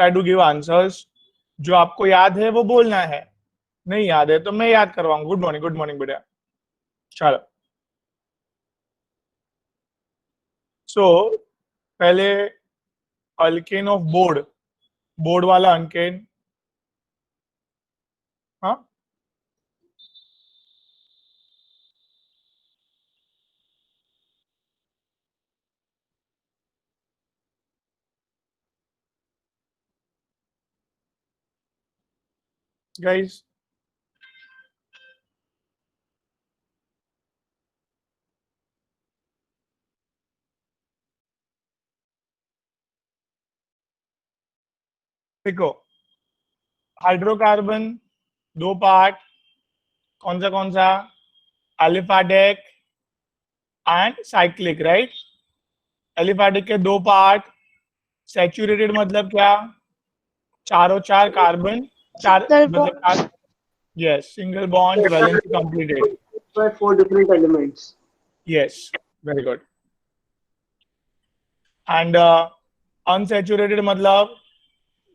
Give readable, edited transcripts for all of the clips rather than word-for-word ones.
Try to give answers. जो आपको याद है वो बोलना है, नहीं याद है तो मैं याद करवाऊंगा. गुड मॉर्निंग बेटा. चलो. सो पहले अल्केन ऑफ बोर्ड, बोर्ड वाला अल्केन. हाँ, गाइस, देखो हाइड्रोकार्बन दो पार्ट, कौन सा aliphatic and cyclic, right. Aliphatic के दो पार्ट. सैचुरेटेड मतलब क्या, चारों चार कार्बन, चार मतलब yes, single bond valency completed. by 4 different elements. Yes, very good. And unsaturated मतलब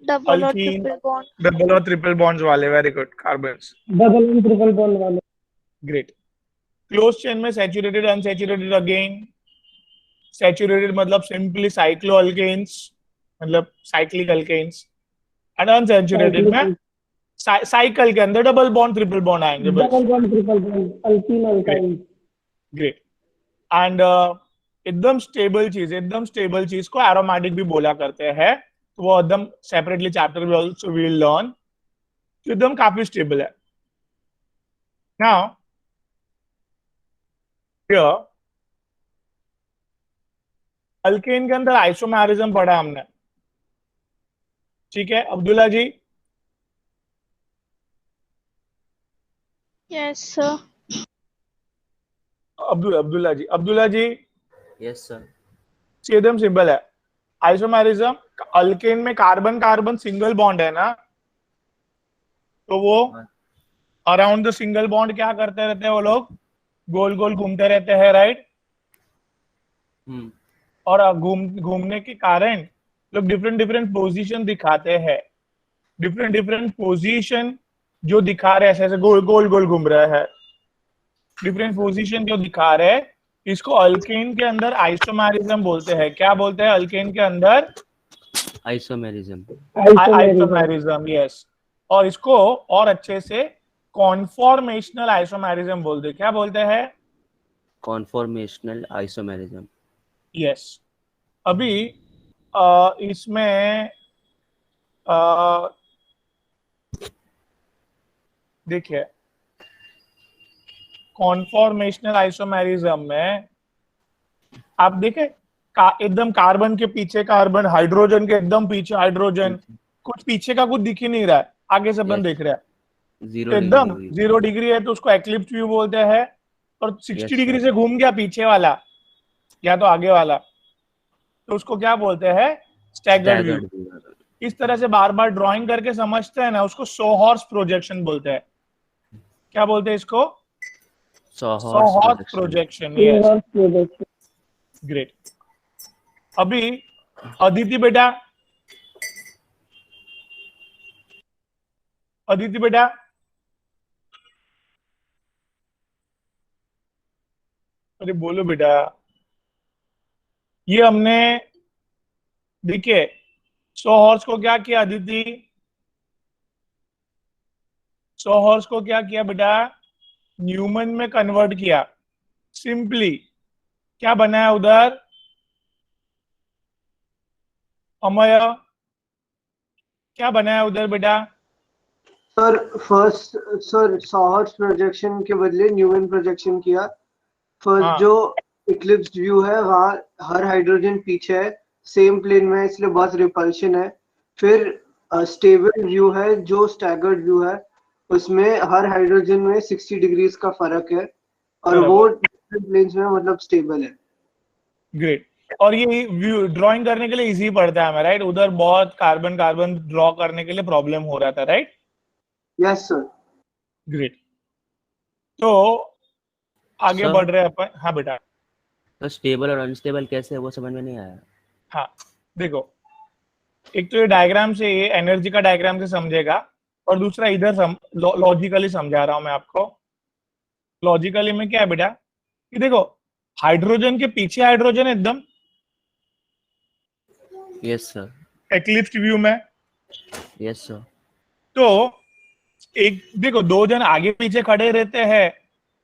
डबल और अल्कीन, ट्रिपल बॉन्ड. डबल और ट्रिपल बॉन्ड्स वाले. Very good. Carbons. Double and triple bond वाले. ग्रेट. क्लोज चेन में saturated unsaturated again. Saturated मतलब simply cyclo alkanes, मतलब cyclic alkanes. And unsaturated में cycle के अंदर डबल बॉन्ड ट्रिपल बॉन्ड आएंगे. Double bond triple bond, alkyne alkyne. Great. And एकदम stable चीज को एरोमेटिक भी बोला करते हैं. तो वो एकदम सेपरेटली चैप्टर में आल्सो वी विल लर्न. तो एकदम काफी स्टेबल है. नाउ हियर अल्केन के अंदर आइसोमेरिज्म पढ़ा हमने, ठीक है Abdullah ji. Yes sir. Abdullah ji. Yes sir. एकदम सिंपल है. आइसोमेरिज्म, अल्केन में कार्बन कार्बन सिंगल बॉन्ड है ना, तो वो अराउंड द सिंगल बॉन्ड क्या करते रहते हैं, वो लोग गोल गोल घूमते रहते हैं, राइट. और घूमने के कारण लोग डिफरेंट डिफरेंट पोजीशन दिखाते हैं. डिफरेंट पोजीशन जो दिखा रहे हैं, ऐसे गोल गोल गोल घूम रहे हैं, डिफरेंट पोजीशन जो दिखा रहे हैं, इसको अल्केन के अंदर आइसोमेरिज्म बोलते हैं. क्या बोलते हैं अल्केन के अंदर? आइसोमेरिज्म. यस. और इसको और अच्छे से कॉन्फॉर्मेशनल आइसोमेरिज्म बोलते हैं. क्या बोलते हैं? Conformational isomerism. यस. अभी इसमें देखिए कॉन्फॉर्मेशनल आइसोमेरिज्म में आप देखें एकदम कार्बन के पीछे कार्बन, हाइड्रोजन के एकदम पीछे हाइड्रोजन, कुछ पीछे का कुछ दिख ही नहीं रहा है, आगे से अपन देख रहे हैं. एकदम 0 डिग्री है तो उसको एक्लिप्स व्यू बोलते हैं. और 60 डिग्री से घूम गया पीछे वाला या तो आगे वाला, तो उसको क्या बोलते हैं? Staggered view. इस तरह से बार बार ड्राइंग करके समझते हैं ना, उसको सोहॉर्स प्रोजेक्शन बोलते हैं. क्या बोलते हैं इसको? सोहॉर्स प्रोजेक्शन. Yes, great. अभी अदिति बेटा, अरे बोलो बेटा. ये हमने देखिए सोहॉर्स को क्या किया अदिति? सोहॉर्स को क्या किया बेटा? न्यूमन में कन्वर्ट किया. सिंपली क्या बनाया उधर? अमय क्या बनाया उधर बेटा? Sir first sir sawhorse projection के बदले न्यूमन प्रोजेक्शन किया. फर्स्ट जो इक्लिप्स व्यू है वहाँ हर हाइड्रोजन पीछे है, सेम प्लेन में, इसलिए बहुत रिपल्शन है. फिर स्टेबल व्यू है जो स्टैगर्ड व्यू है, उसमें हर हाइड्रोजन में 60 डिग्रीज का फर्क है और वो डिफरेंट प्लेन्स में मतलब स्टेबल है. ग्रेट. और ये व्यू ड्राइंग करने के लिए इजी पड़ता है हमें, राइट. उधर बहुत कार्बन कार्बन ड्रॉ करने के लिए प्रॉब्लम हो रहा था, राइट. Yes sir. ग्रेट. तो आगे बढ़ रहे हैं अपन. हाँ बेटा. तो स्टेबल और अनस्टेबल कैसे है वो समझ में नहीं आया. हाँ देखो एक तो ये डायग्राम से, ये एनर्जी का डायग्राम से समझेगा, और दूसरा इधर लॉजिकली समझा रहा हूं मैं आपको। लॉजिकली में क्या है बेटा कि देखो, हाइड्रोजन के पीछे हाइड्रोजन एकदम यस सर। एक्लिप्स व्यू में। Yes sir. तो एक देखो, दो जन आगे पीछे खड़े रहते हैं,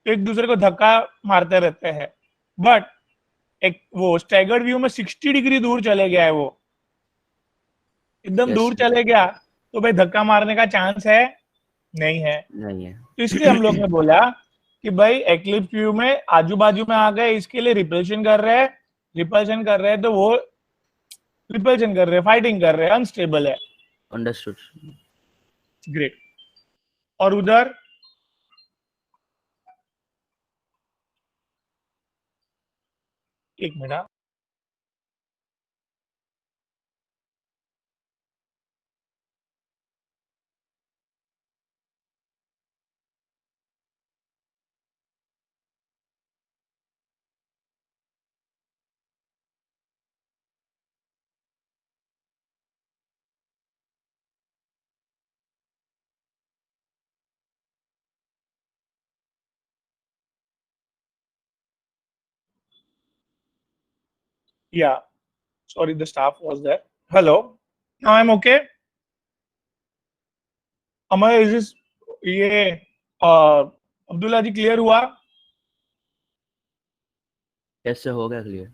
एक दूसरे को धक्का मारते रहते हैं, बट एक वो स्टैगर्ड व्यू में 60 डिग्री दूर चले गया है, वो एकदम Yes, दूर sir. चले गया, तो भाई धक्का मारने का चांस है? नहीं है। नहीं है। तो इसलिए हम लोग ने बोला कि भाई एक्लिप्स व्यू में आजू बाजू में आ गए, इसके लिए रिपल्शन कर रहे हैं, रिपल्शन कर रहे हैं, तो वो रिपल्शन कर रहे हैं, फाइटिंग कर रहे हैं, अनस्टेबल है। अंडरस्टूड। ग्रेट। और उधर एक मिनट, या sorry, the staff was there. Hello, now I'm okay. Amar, is this ये अब्दुल्ला जी क्लियर हुआ? यस सर, हो गया क्लियर।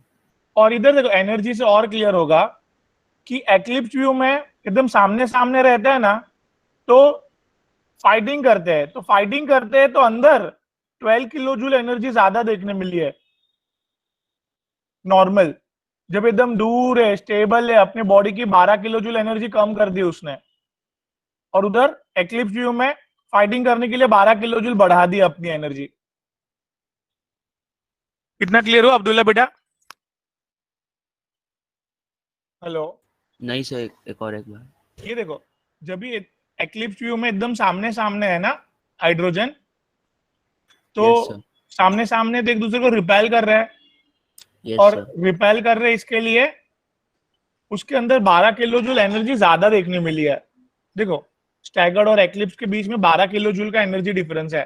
और इधर देखो, एनर्जी से और क्लियर होगा कि एक्लिप्स व्यू में एकदम सामने सामने रहते हैं ना, तो फाइटिंग करते हैं, तो फाइटिंग करते हैं तो अंदर 12 किलो जूल एनर्जी ज्यादा देखने मिली है नॉर्मल। जब एकदम दूर है, स्टेबल है, अपने बॉडी की 12 किलो जूल एनर्जी कम कर दी उसने, और उधर एक्लिप्स व्यू में फाइटिंग करने के लिए 12 किलो जूल बढ़ा दी अपनी एनर्जी। कितना क्लियर हो अब्दुल्ला बेटा? हेलो। नहीं सर, एक और एक बार। ये देखो, जब भी एक्लिप्स व्यू में एकदम सामने सामने है ना हाइड्रोजन, तो यस सर। सामने सामने तो एक दूसरे को रिपेल कर रहे हैं, यस और सर। रिपेल कर रहे हैं, इसके लिए उसके अंदर 12 किलो जूल एनर्जी ज्यादा देखने मिली है। देखो, स्टैगर्ड और एक्लिप्स के बीच में 12 किलो जूल का एनर्जी डिफरेंस है।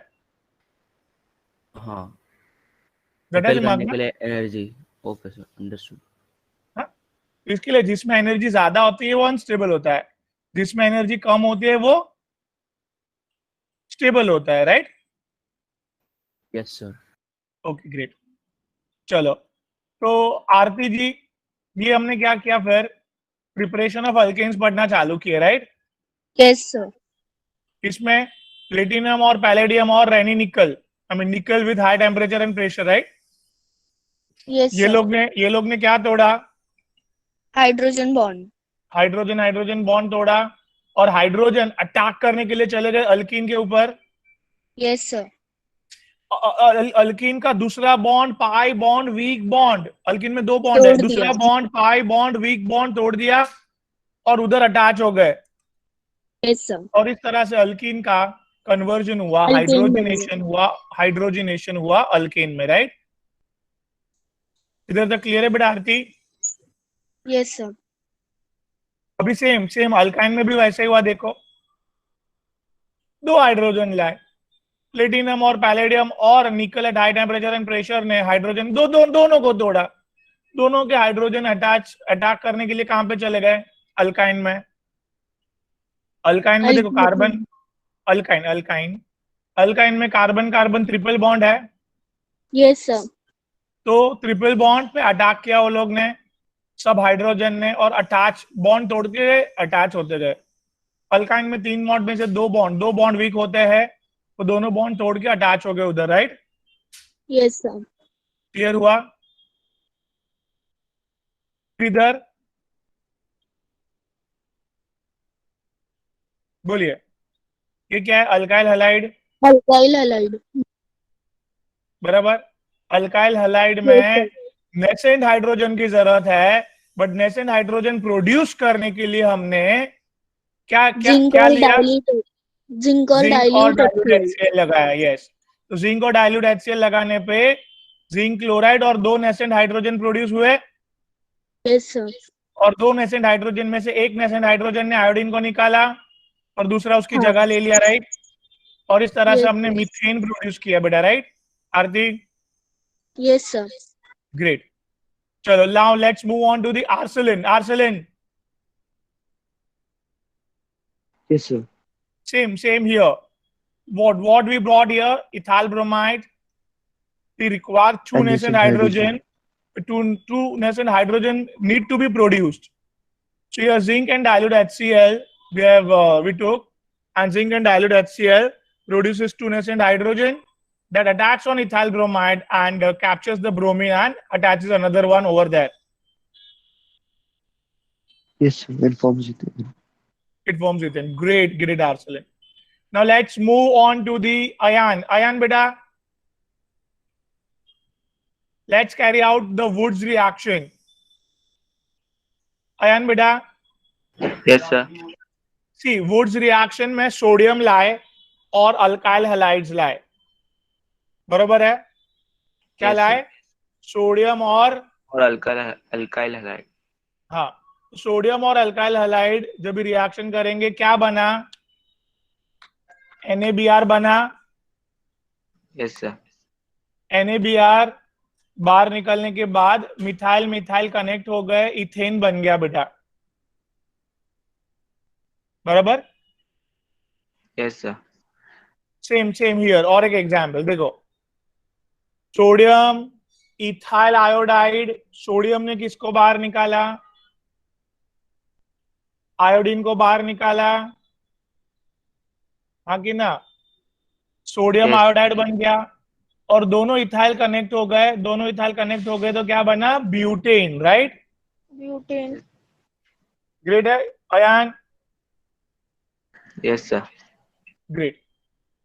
हाँ, घटा रिपेल दिमाग करने में? के लिए एनर्जी। Okay sir, understood. हाँ? इसके लिए जिसमें एनर्जी ज्यादा होती है वो अनस्टेबल होता है, जिसमें एनर्जी कम होती है वो स्टेबल होता है, right? Yes sir. Okay, great. चलो, तो आरती जी, ये हमने क्या किया फिर? प्रिपरेशन ऑफ अल्केन्स पढ़ना चालू किए, राइट? Yes sir. इसमें प्लेटिनम और पैलेडियम और रेनी निकल, आई मीन निकल with high temperature and pressure, right? Yes ये सर। लोग ने क्या तोड़ा? Hydrogen bond. Hydrogen hydrogen bond तोड़ा, और हाइड्रोजन अटैक करने के लिए चले गए अल्कीन के ऊपर। Yes sir. अल्कीन का दूसरा bond, pi bond, weak bond, alkyne में दो बॉन्ड है, तोड़ दूसरा दिया। Bond, pi bond, weak bond तोड़ दिया, और उधर अटैच हो गए। Yes sir. और इस तरह से अल्कीन का कन्वर्जन हुआ, अल्केन बन गया। हाइड्रोजनेशन हुआ अल्केन में, राइट? इधर तक क्लियर है बेटा आरती? Yes sir. अभी सेम सेम अल्काइन में भी वैसे ही हुआ। देखो, दो हाइड्रोजन लाए, प्लेटिनम और पैलेडियम और निकल at high temperature and pressure ने हाइड्रोजन दोनों को तोड़ा। दोनों के हाइड्रोजन अटैक करने के लिए कहां पे चले गए? अल्काइन में। अल्काइन में देखो, कार्बन, अल्काइन अल्काइन अल्काइन में कार्बन कार्बन ट्रिपल बॉन्ड है, यस सर। तो ट्रिपल बॉन्ड पे अटैक किया वो लोग ने, सब हाइड्रोजन ने, और अटैच बॉन्ड तोड़ के अटैच होते गए। अल्काइन में 3 बॉन्ड में से दो बॉन्ड वीक होते हैं, तो दोनों बॉन्ड तोड़ के अटैच हो गए उधर, राइट? Yes sir. क्लियर हुआ? इधर बोलिए, ये क्या है? Alkyl halide, alkyl halide. बराबर। अल्काइल हैलाइड यस में सर। नेसेंट हाइड्रोजन की जरूरत है, बट नेसेंट हाइड्रोजन प्रोड्यूस करने के लिए हमने क्या क्या जिंक क्या और लिया? डाइल्यूट, जिंक और जिंक और डाइल्यूट डाइल्यूट HCl। HCl लगाया, यस। तो जिंक और डाइल्यूट HCl लगाने पे जिंक क्लोराइड और दो नेसेंट हाइड्रोजन प्रोड्यूस हुए। Yes sir. और दो नेसेंट हाइड्रोजन में से एक नेसेंट हाइड्रोजन ने आयोडीन को निकाला और दूसरा उसकी हाँ। जगह ले लिया, राइट। और इस तरह से Yes, हमने मीथेन प्रोड्यूस किया बेटा, right Aarti? yes, sir. Great. चलो now let's move on to the आर्सेलिन। आर्सेलिन Yes, sir. same here. What we brought here, ethyl bromide. We require two nascent hydrogen. Two nascent hydrogen need to be produced. So here zinc and dilute HCl we took, and zinc and dilute HCl produces two nascent hydrogen that attacks on ethyl bromide and captures the bromine and attaches another one over there. Yes, sir. It forms it. It forms ethane. Great, Arsalan. Now let's move on to the ion. Ion beta. Let's carry out the Woods reaction. Ion beta. Yes, sir. See, Woods reaction में sodium लाए और alkyl halides लाए, बरोबर है? क्या Yes, लाए? Sodium और alkyl halide. हाँ, सोडियम और अल्काइल हैलाइड जब रिएक्शन करेंगे क्या बना? NaBr बना। Yes sir. NaBr बाहर निकलने के बाद मिथाइल मिथाइल कनेक्ट हो गए, इथेन बन गया बेटा, बराबर? Yes sir. Same here. और एक एग्जांपल देखो, सोडियम इथाइल आयोडाइड, सोडियम ने किसको बाहर निकाला? आयोडीन को बाहर निकाला, हाँ कि ना? Sodium Yes. आयोडाइड बन गया और दोनों इथाइल कनेक्ट हो गए, दोनों इथाइल कनेक्ट हो गए तो क्या बना? Butane, right? Butane. ग्रेट है अयान, यस सर। ग्रेट।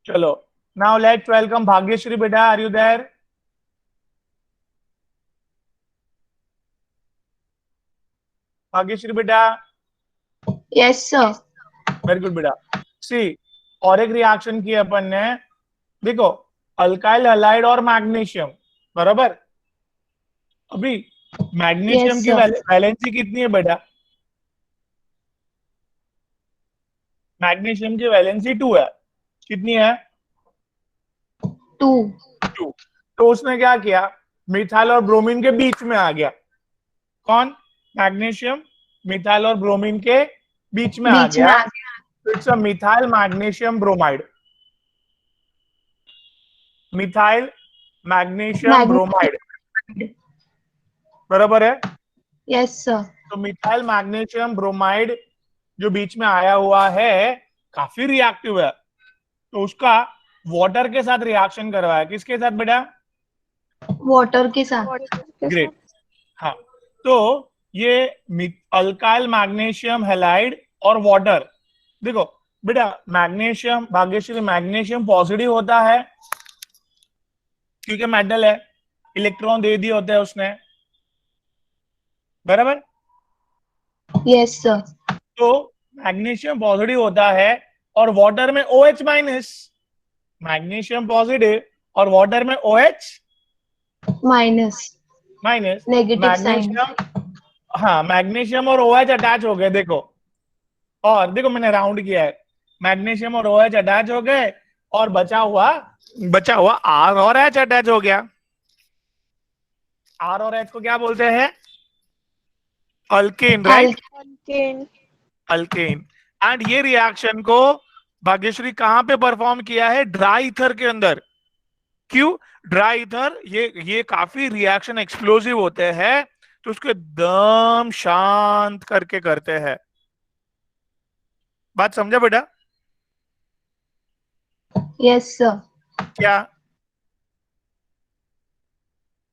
चलो नाउ लेट्स वेलकम भाग्यश्री बेटा, आर यू देयर? भाग्यश्री बेटा, Yes, sir. वेरी गुड बेटा। सी, और एक रिएक्शन किया अपन ने, देखो अल्काइल हैलाइड और मैग्नीशियम, बराबर? अभी मैग्नीशियम Yes, की sir. वैलेंसी कितनी है बेटा? मैग्नीशियम की वैलेंसी 2 है। कितनी है? 2. 2। तो उसने क्या किया? मिथाइल और ब्रोमीन के बीच में आ गया। कौन? मैग्नीशियम मिथाइल और ब्रोमीन के बीच में आ बीच में गया। Ah it's a methyl magnesium bromide. Methyl magnesium bromide, बराबर है? Yes, sir. तो मिथाइल मैग्नीशियम ब्रोमाइड जो बीच में आया हुआ है काफी रिएक्टिव है, तो उसका वाटर के साथ रिएक्शन करवाया। किसके साथ बेटा? वाटर के साथ. ग्रेट। हाँ, तो ये अल्काइल मैग्नीशियम हैलाइड और वाटर, देखो बेटा मैग्नीशियम, भाग्यश्री मैग्नीशियम पॉजिटिव होता है क्योंकि मेटल है, इलेक्ट्रॉन दे दिए होते हैं उसने, बराबर? Yes, sir. तो मैग्नीशियम पॉजिटिव होता है और वाटर में OH माइनस। मैग्नीशियम पॉजिटिव और वाटर में OH Minus. Minus. Negative sign. Magnesium, हाँ मैग्नीशियम और OH अटैच हो गए, देखो, और देखो मैंने राउंड किया है, मैग्नीशियम और OH अटैच हो गए और बचा हुआ R और H अटैच हो गया। R और H को क्या बोलते हैं? Alkane, right? Alkane. Alkane. And ये रिएक्शन को भाग्यश्री कहां पे परफॉर्म किया है? ड्राई ईथर के अंदर। क्यों? ड्राई ईथर ये काफी रिएक्शन एक्सप्लोसिव होते हैं, तो उसको एकदम शांत करके करते हैं। बात समझा बेटा? Yes, sir. क्या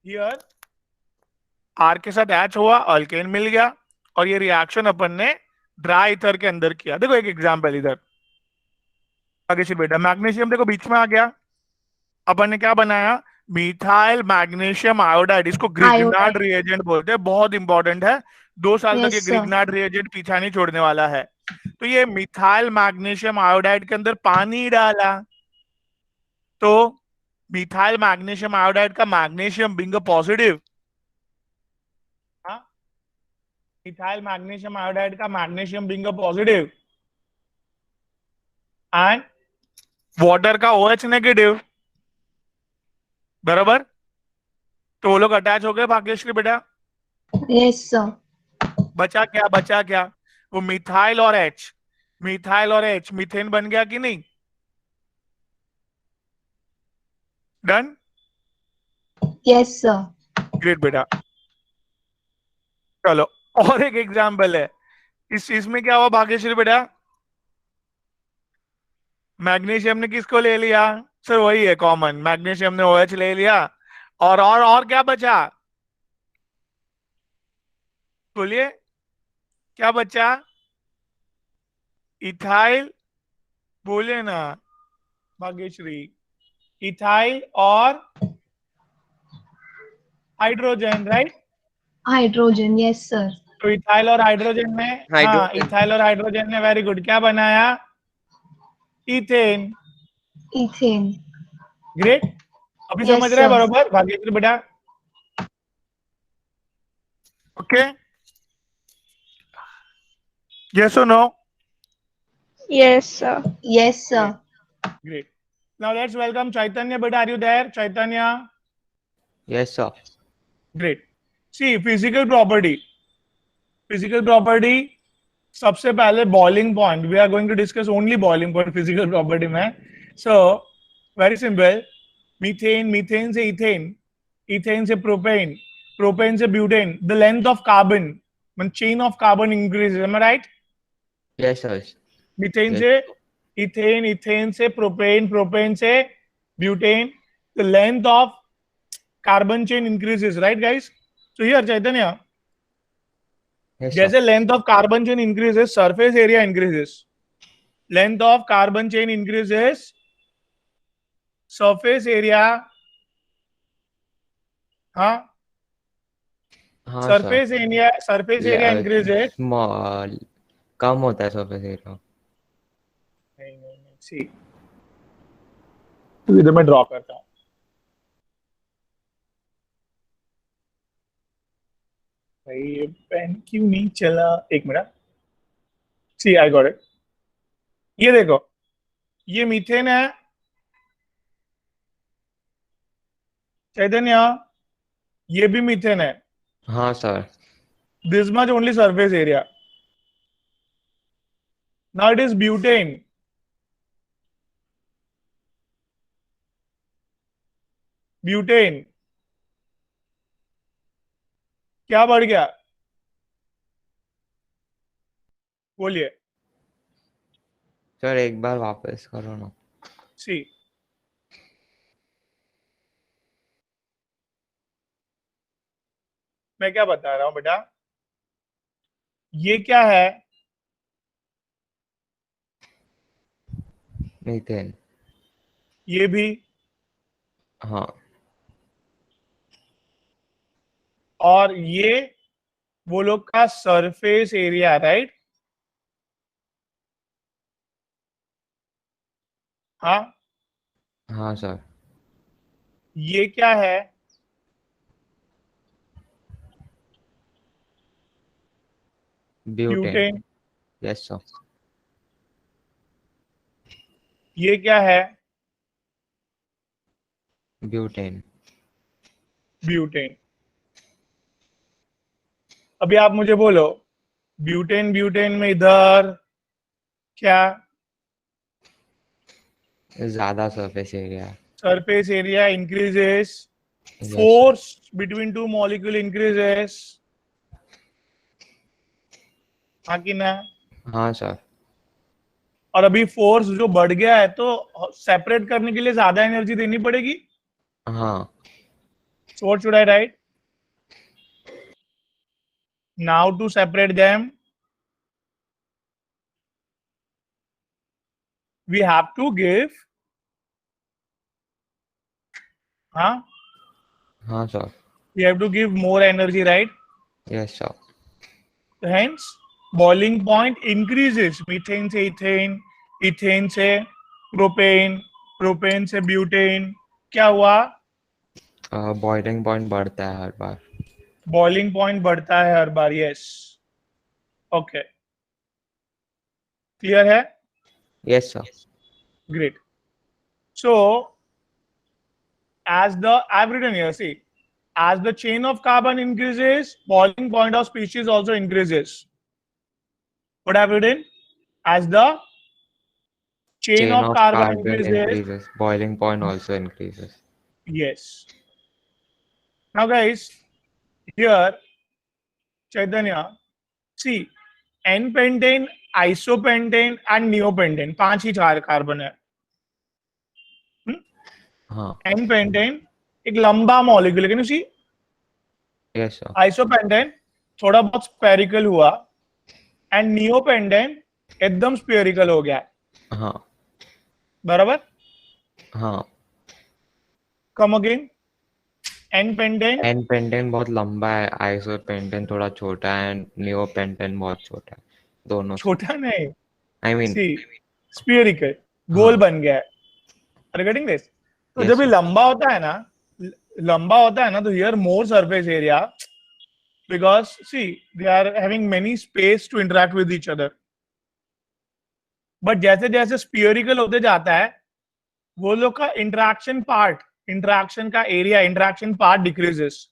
हियर आर के साथ एच हुआ, अल्केन मिल गया, और ये रिएक्शन अपन ने ड्राई ईथर के अंदर किया। देखो एक एग्जांपल इधर, भाग्यश्री बेटा, मैग्नीशियम देखो बीच में आ गया, अपन ने क्या बनाया? Methyl magnesium iodide. इसको ग्रिग्नार्ड रिएजेंट बोलते हैं, बहुत इंपॉर्टेंट है, 2 साल तक ये Yes, sir. ग्रिग्नार्ड रिएजेंट पीछा नहीं छोड़ने वाला है। तो ये मिथाइल मैग्नीशियम आयोडाइड के अंदर पानी डाला, तो मिथाइल मैग्नीशियम आयोडाइड का magnesium being a positive, methyl magnesium iodide का magnesium being a positive and water का OH नेगेटिव, बराबर। तो वो लोग अटैच हो गए भाग्यश्री बेटा। Yes, sir. बचा क्या, बचा क्या? वो मिथाइल और H, मिथाइल और H मीथेन बन गया कि नहीं? डन। Yes, sir. ग्रेट बेटा। चलो और एक एग्जाम्पल है। इस चीज में क्या हुआ भाग्यश्री बेटा? मैग्नीशियम ने किसको ले लिया? सर वही है कॉमन, मैग्नीशियम ने OH ले लिया। और क्या बचा? बोलिए क्या बचा? इथाइल, बोलिए ना भाग्यश्री। इथाइल और hydrogen, right? Hydrogen. Yes, sir. तो इथाइल और हाइड्रोजन ने, हाँ, इथाइल और हाइड्रोजन ने वेरी गुड क्या बनाया? इथेन। Ethane. ग्रेट। अभी Yes, समझ रहे हैं sir. बरोबर भाग्यश्री बेटा? ओके, यस और no? Yes, sir. Yes, sir. Great. Now let's welcome Chaitanya. But are you there, Chaitanya? Yes, sir. Great. See, physical property. Physical property. सबसे पहले boiling point. We are going to discuss only boiling point physical property में. So very simple. Methane, methane से ethane, ethane से propane, propane से butane. The length of carbon, when chain of carbon increases. Am I right? Yes, sir. Methane Yes. से ethane, ethane से propane, propane से butane. The length of carbon chain increases, right guys? So here Chaitanya, Yes, sir. जैसे length of carbon chain increases, surface area increases. Length of carbon chain increases, surface area, हाँ, हाँ surface area, surface area sir, increases. Small कम होता है surface area. नहीं, सी तो इधर मैं ड्रॉ करता हूं. भाई ये पेन क्यों नहीं चला? एक minute. See I got it. ये देखो, ये मीथेन है चैतन्य, ये भी मीथेन है. हाँ sir. This much only surface area. Now it is butane. Butane क्या बढ़ गया? बोलिए. सर एक बार वापस करो ना। सी, मैं क्या बता रहा हूं बेटा, ये क्या है? मीथेन। ये भी. हाँ और ये वो लोग का सरफेस एरिया, राइट? हाँ, हाँ सर। ये क्या है? ब्यूटेन। ब्यूटेन. Yes sir. ये क्या है? ब्यूटेन। ब्यूटेन. अभी आप मुझे बोलो, ब्यूटेन, ब्यूटेन में इधर क्या? ज्यादा surface area. Surface area increases, Yes, force between two molecule increases. हाँ कि ना? हाँ सर। और अभी फोर्स जो बढ़ गया है तो सेपरेट करने के लिए ज्यादा एनर्जी देनी पड़ेगी. हाँ So what should I write? Now to separate them, we have to give, हाँ, हाँ sir. we have to give more energy, right? Yes sir. Hence boiling point increases. Methane से इथेन, इथेन से propane, propane से butane. क्या हुआ? Boiling point बढ़ता है हर बार। Boiling point बढ़ता है हर बार. यस. ओके, क्लियर है? Yes, sir. Great. So, as the I've written here, see, as the chain of carbon increases, boiling point of species also increases. What I've written? As the chain Chain of of carbon carbon increases. increases. Boiling point also increases. Yes. Now, guys, here, Chaitanya, see, N-pentane, isopentane, and neopentane. 5 he 4 carbon है. हाँ. N-pentane एक लंबा molecule है. Can you see? Yes, sir. Isopentane थोड़ा बहुत spherical हुआ and neopentane एकदम spherical हो गया. हाँ. बराबर. हाँ. Come again. N pentane. N pentane बहुत लंबा है, आइसो पेंटेन थोड़ा छोटा है, नियो पेंटेन बहुत छोटा है. दोनों छोटा नहीं, आई मीन सी स्पेरिकल, गोल बन गया है. रिगार्डिंग दिस, तो Yes, जब ये sir. लंबा होता है ना, तो here more surface area, because see they are having many space to interact with each other. But जैसे जैसे स्पियरिकल होते जाता है, वो लोग का इंटरेक्शन का area, interaction part decreases.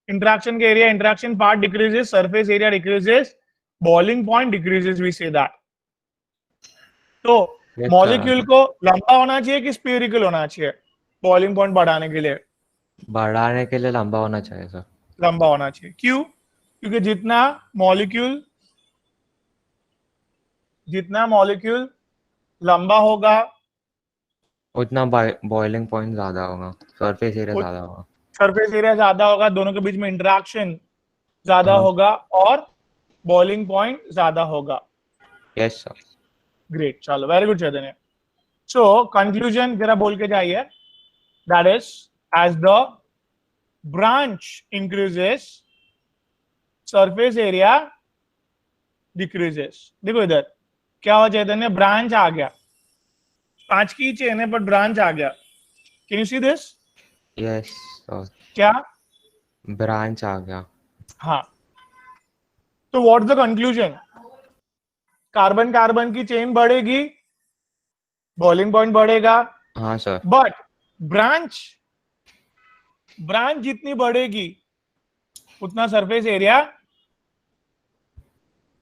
Interaction part decreases, surface area decreases, boiling point decreases, we say that. तो Yes, मॉलिक्यूल sir. को लंबा होना चाहिए कि स्पियरिकल होना चाहिए बॉइलिंग पॉइंट बढ़ाने के लिए? बढ़ाने के लिए लंबा होना चाहिए सर. लंबा होना चाहिए. क्यों? क्योंकि जितना मॉलिक्यूल लंबा होगा उतना बॉइलिंग पॉइंट ज्यादा होगा, सरफेस एरिया ज्यादा होगा. सरफेस एरिया ज्यादा होगा, दोनों के बीच में इंटरेक्शन ज्यादा हाँ. होगा और बॉइलिंग पॉइंट ज्यादा होगा. Yes sir. ग्रेट, चलो, very good Chaitanya. So conclusion जरा बोल के जाइए. That is, as the branch increases, surface area decreases. देखो इधर क्या हुआ चैतन्य, ब्रांच आ गया. 5 की चेन है पर ब्रांच आ गया. Can you see this? Yes sir. क्या ब्रांच आ गया. हाँ. तो what the conclusion? Carbon carbon की चेन बढ़ेगी, बॉइलिंग पॉइंट बढ़ेगा. हाँ सर. बट ब्रांच जितनी बढ़ेगी उतना सरफेस एरिया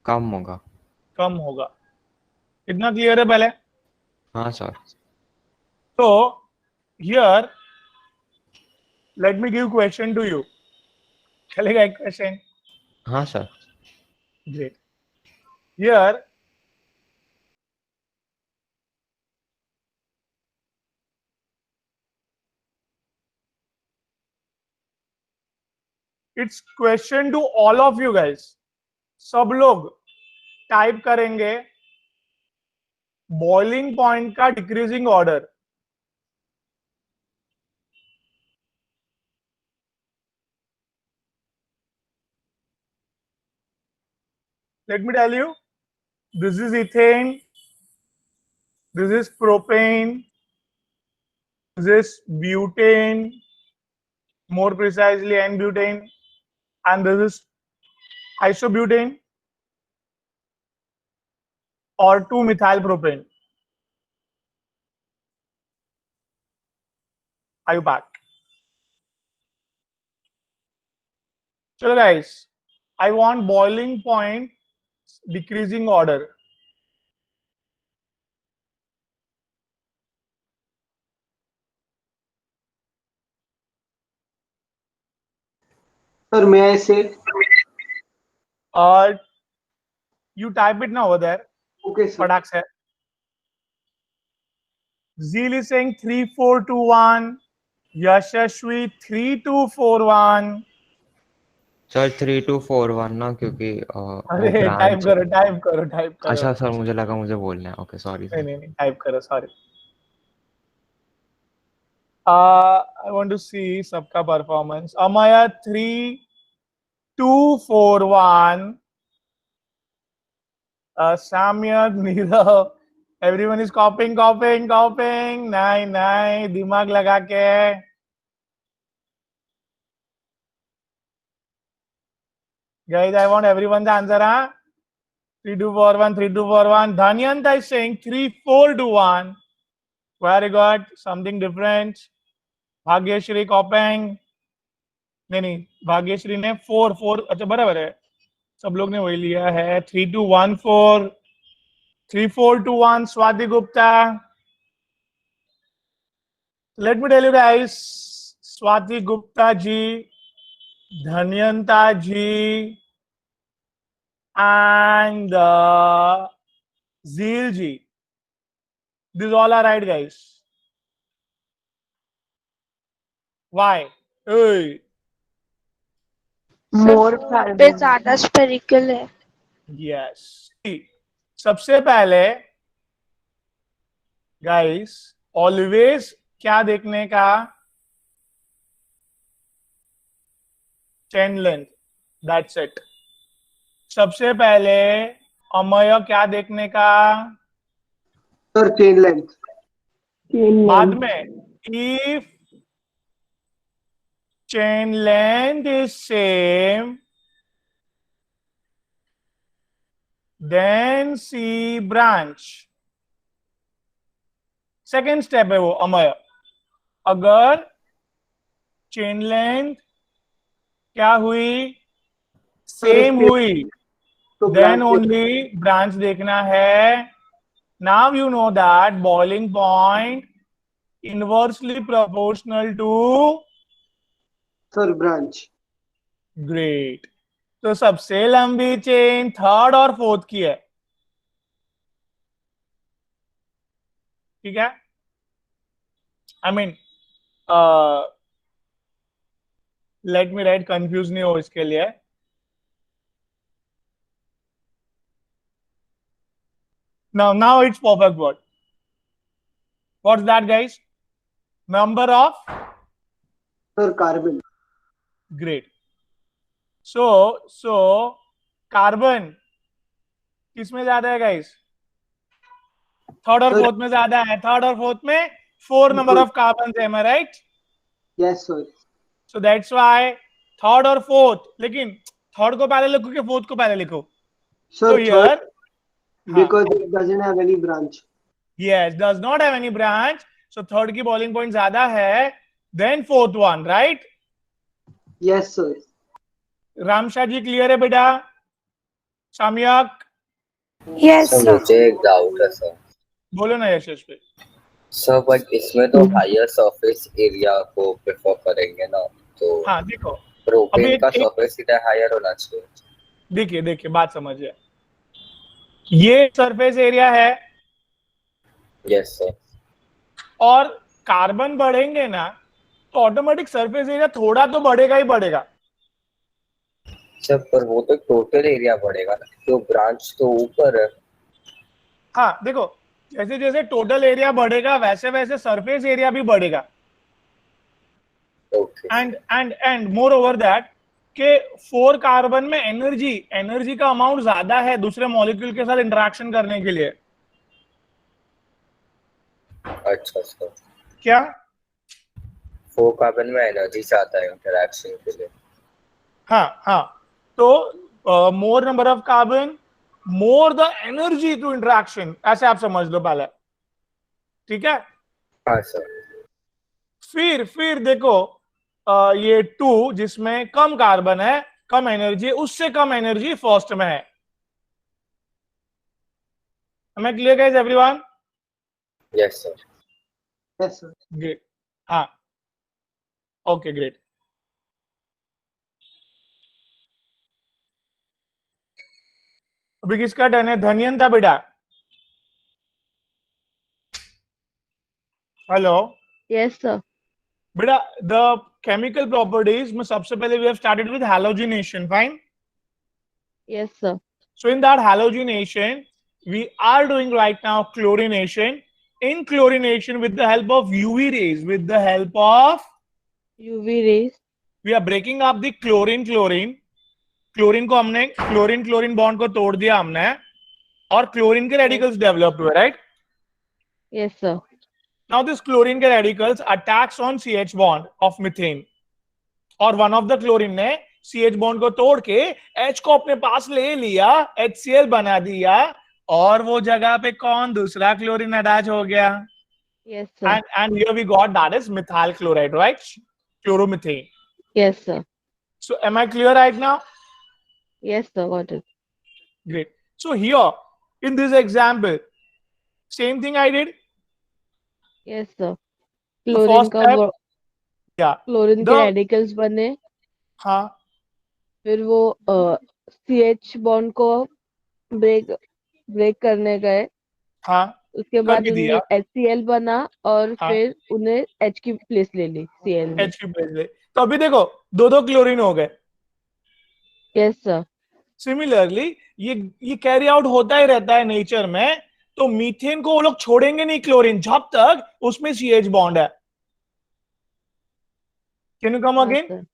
कम होगा. इतना क्लियर है पहले? हाँ सर. तो here let me give question to you. चलेगा एक क्वेश्चन? हाँ sir. Great. Here it's question to all of you guys. सब लोग टाइप करेंगे बॉइलिंग पॉइंट का decreasing order. Let me tell you, this is ethane, this is propane, this is butane, more precisely N-butane, and this is isobutane or 2-methylpropane. Are you back? So guys, I want boiling point decreasing order. Sir, may I say? You type it now over there. Okay, sir. Padak sir. Zeal is saying 3421. Yashashvi 3241. Sir 3241 ना, क्योंकि अरे type करो. अच्छा sir, मुझे लगा मुझे बोलना है. Okay sorry sir. नहीं टाइप करो, sorry. I want to see सबका performance. Amaya 3241. Samyad, Nirav, everyone is copying. नहीं, दिमाग लगा के. Guys, I want everyone's answer, huh? 3-2-4-1, 3-2-4-1. Dhanyanta is saying 3-4-2-1. Very good. Something different. Bhagyashree कॉपेंग नहीं, भाग्यश्री ने 4-4, अच्छा बराबर है, सब लोग ने वही लिया है. 3-2-1-4, 3-4-2-1. Swati Gupta. Let me tell you guys, Swati Gupta ji, धन्यंता ji, and Zeel ji. These all are right, guys. Why? Hey. मोर पे ज्यादा स्पेरिकल है. Yes. सबसे पहले guys, always क्या देखने का? Chain length. That's it. सबसे पहले अमय क्या देखने का? Sir chain length. बाद में if chain length is same, then see branch. Second step है वो अमय. अगर चेन लेंथ क्या हुई? सेम हुई, then only branch देखना है. Now you know that boiling point inversely proportional to sir branch. Great. तो सबसे लंबी चेन थर्ड और फोर्थ की है. ठीक है. I mean let me right, confuse नहीं हो इसके लिए. now it's perfect word. What's that, guys? Number of? Sir carbon. Great. So carbon किसमें ज्यादा है guys? थर्ड और फोर्थ में ज्यादा है. थर्ड और फोर्थ में 4 number of carbons है. Am I right? Yes sir. So that's why third और फोर्थ. लेकिन थर्ड को पहले लिखो कि फोर्थ को पहले लिखो? Sir, So here because it doesn't have any branch. Yes, does not have any branch. So third की boiling point ज्यादा है then fourth one, right? Yes sir. Ramsha ji clear है बेटा? साम्यक? Yes sir sir. मुझे एक डाउट है सर. बोलो ना यशस पे. सर बट इसमें तो हायर सरफेस एरिया को प्रेफर करेंगे ना, तो हाँ देखो, प्रोपेन का एक- सरफेस एरिया हायर होना चाहिए. देखिए बात समझिए. ये सरफेस एरिया है यस सर. और कार्बन बढ़ेंगे ना तो ऑटोमेटिक सरफेस एरिया थोड़ा तो बढ़ेगा ही बढ़ेगा. सर पर वो तो टोटल एरिया बढ़ेगा ना, तो ब्रांच तो ऊपर है. हाँ देखो, जैसे जैसे टोटल एरिया बढ़ेगा वैसे वैसे सरफेस एरिया भी बढ़ेगा. Okay. And more over that के 4 कार्बन में एनर्जी का अमाउंट ज्यादा है दूसरे मॉलिक्यूल के साथ इंटरेक्शन करने के लिए. अच्छा सर. क्या? 4 कार्बन में एनर्जी चाहता है इंटरेक्शन के लिए. हाँ तो more number of carbon, more the energy to interaction, ऐसे आप समझ लो पहले. ठीक है. हाँ सर. फिर देखो ये 2 जिसमें कम कार्बन है, कम एनर्जी, उससे कम एनर्जी फर्स्ट में है. हमें clear guys everyone? Yes sir. Yes sir. Great. हाँ ओके ग्रेट. अभी किसका टर्न है? धन्यंता बेटा. Hello Yes, sir. बेटा. द केमिकल प्रॉपर्टीज में सबसे पहले we have started with halogenation. Fine. Yes, sir. So in that halogenation, we are doing right now chlorination. In chlorination, with the help of UV rays, with the help of UV rays. we are breaking up the chlorine. Chlorine को हमने chlorine bond को तोड़ दिया हमने और chlorine के radicals develop हुए. Right? Yes, sir. Now this chlorine के radicals attacks on CH bond of methane और one of the chlorine ने CH बॉन्ड को तोड़ के H को अपने पास ले लिया, HCl बना दिया, और वो जगह पे कौन दूसरा क्लोरीन अटैच हो गया? Yes, sir. And here we got that is methyl chloride, right? Chloromethane. Yes, sir. So am I clear right now? Yes, sir. Got it. Great. So here in this example, same thing I did. Yes, sir. The chlorine first का step, yeah. Chlorine के The radicals बने, हाँ फिर वो CH bond को break break करने गए, हाँ उसके कर बाद भी उन्होंने दिया। HCl बना और हाँ फिर उन्हें H की प्लेस ले ली Cl में। H की प्लेस ले, तो अभी देखो दो दो क्लोरीन हो गए। Yes sir. सिमिलरली ये कैरी आउट होता ही रहता है नेचर में। तो मीथेन को वो लोग छोड़ेंगे नहीं क्लोरीन जब तक उसमें CH बॉन्ड है। Can you come again?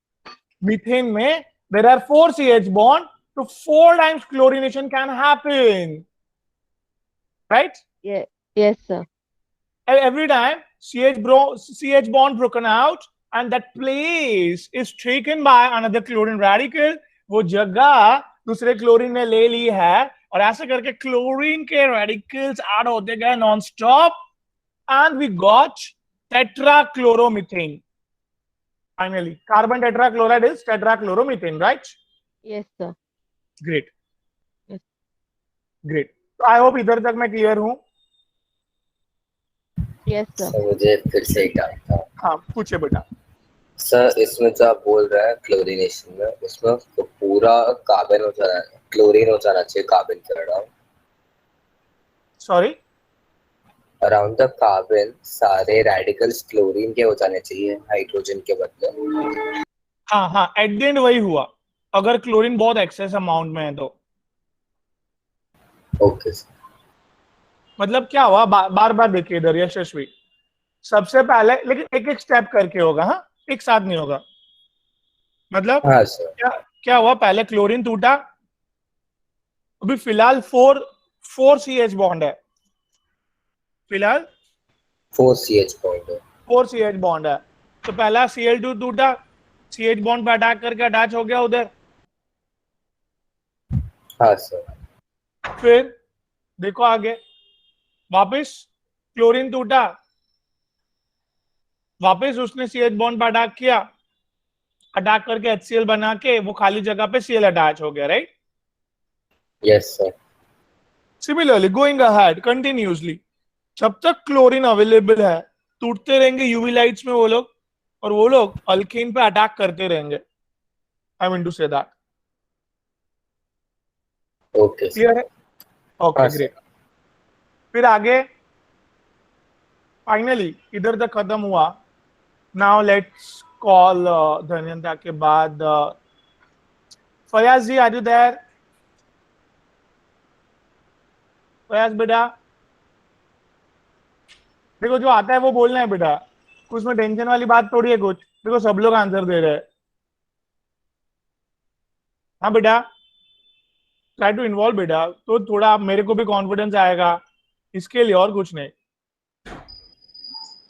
Methane में there are 4 CH bond, so 4 times chlorination can happen, right? Yes sir. And every time CH bond broken out and that place is taken by another chlorine radical, वो जगह दूसरे chlorine ने ले ली है, और ऐसे करके क्लोरीन के रेडिकल्स ऐड होते गए non stop, and we got tetrachloromethane. Finally, carbon tetrachloride is tetrachloromethane, right? Yes sir. Great. Yes. Great. So I hope इधर तक मैं क्लियर हूँ। Yes sir. सर मुझे फिर से एक डाउट था। हाँ पूछे बेटा। सर इसमें जो आप बोल रहे हैं क्लोरीनेशन में, इसमें तो पूरा कार्बन हो जाना है, क्लोरीन हो जाना चाहिए कार्बन के around. Sorry, around the carbon सारे रेडिकल्स क्लोरीन के हो जाने चाहिए हाइड्रोजन के बदले। हाँ हाँ, एट द एंड वही हुआ अगर क्लोरीन बहुत एक्सेस अमाउंट में है तो। Okay sir. मतलब क्या हुआ, बार बार देखिए इधर यशस्वी, सबसे पहले लेकिन एक एक स्टेप करके होगा, हाँ एक साथ नहीं होगा। मतलब हाँ सर। क्या हुआ, पहले क्लोरीन टूटा, अभी फिलहाल 4 CH बॉन्ड है, फिलहाल 4 CH बॉन्ड है। 4 CH बॉन्ड है। तो पहला Cl2 टूटा, CH बॉन्ड पे अटैक करके अटैच हो गया उधर। हाँ सर। फिर देखो आगे, वापस क्लोरीन टूटा, वापस उसने CH बॉन्ड पे अटैक किया, अटैक करके HCl बना के वो खाली जगह पे Cl अटैच हो गया, right? Yes sir. Similarly going ahead continuously, जब तक क्लोरीन अवेलेबल है टूटते रहेंगे यूवी लाइट्स में वो लोग, और वो लोग अल्केन पे अटैक करते रहेंगे। I mean to say that. Okay clear है? Okay great. फिर आगे फाइनली इधर तक खत्म हुआ। नाउ लेट्स कॉल धन्यंता के बाद Fayaz ji, are you there? Fayaz बेटा, देखो जो आता है वो बोलना है बेटा, कुछ में टेंशन वाली बात थोड़ी है कुछ। देखो सब लोग आंसर दे रहे हैं। हाँ बेटा, ट्राई टू इन्वॉल्व बेटा, तो थोड़ा मेरे को भी कॉन्फिडेंस आएगा, इसके लिए और कुछ नहीं।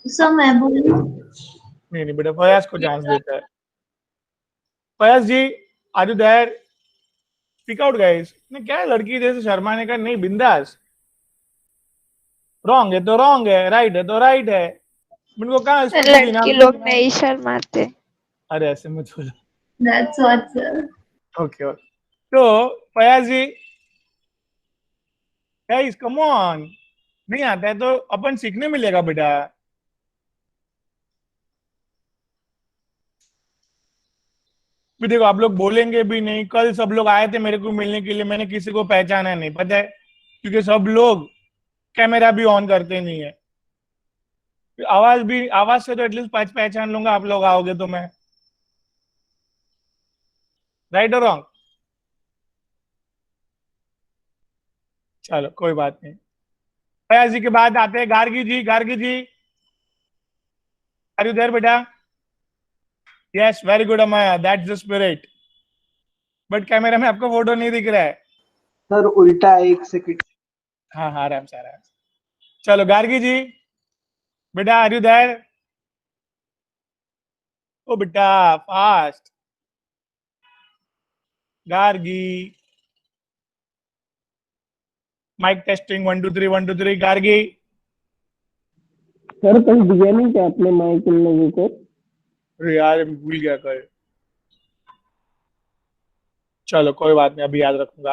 सर मैं बोलूं? नहीं बेटा, फयाज को चांस देता है। Fayaz ji, are you there? Speak out guys. ने क्या है, लड़की जैसे शर्माने का नहीं, बिंदास। रॉन्ग है तो रॉन्ग है, राइट है तो राइट है। मेरे को कहाँ लड़की लोग नहीं शर्माते। अरे ऐसे मत हो जाओ। That's what sir. Okay okay. तो फयाज जी, गाइस कम ऑन, नहीं आता है तो अपन सीखने मिलेगा बेटा। भी देखो आप लोग बोलेंगे भी नहीं, कल सब लोग आए थे मेरे को मिलने के लिए, मैंने किसी को पहचाना नहीं, पता है, क्योंकि सब लोग कैमरा भी ऑन करते नहीं है। आवाज से तो एटलीस्ट पहचान लूंगा आप लोग आओगे तो मैं, राइट और रॉन्ग? चलो कोई बात नहीं। फयाज जी के बाद आते हैं गार्गी जी। गार्गी जी, आर यू देयर बेटा? Yes, very good Amaya, that's the spirit. But camera में आपको फोटो नहीं दिख रहा है सर, उल्टा है, 1 सेकंड। हाँ हाँ, आराम से आराम से। चलो गार्गी जी बेटा, आर यू देयर? ओ बेटा fast. Gargi, mike testing 1 2 3 1 2 3 Gargi. Sir कल दिया नहीं क्या आपने माइक इन लोगों को? अरे यार भूल गया कल। चलो कोई बात नहीं, अभी याद रखूंगा।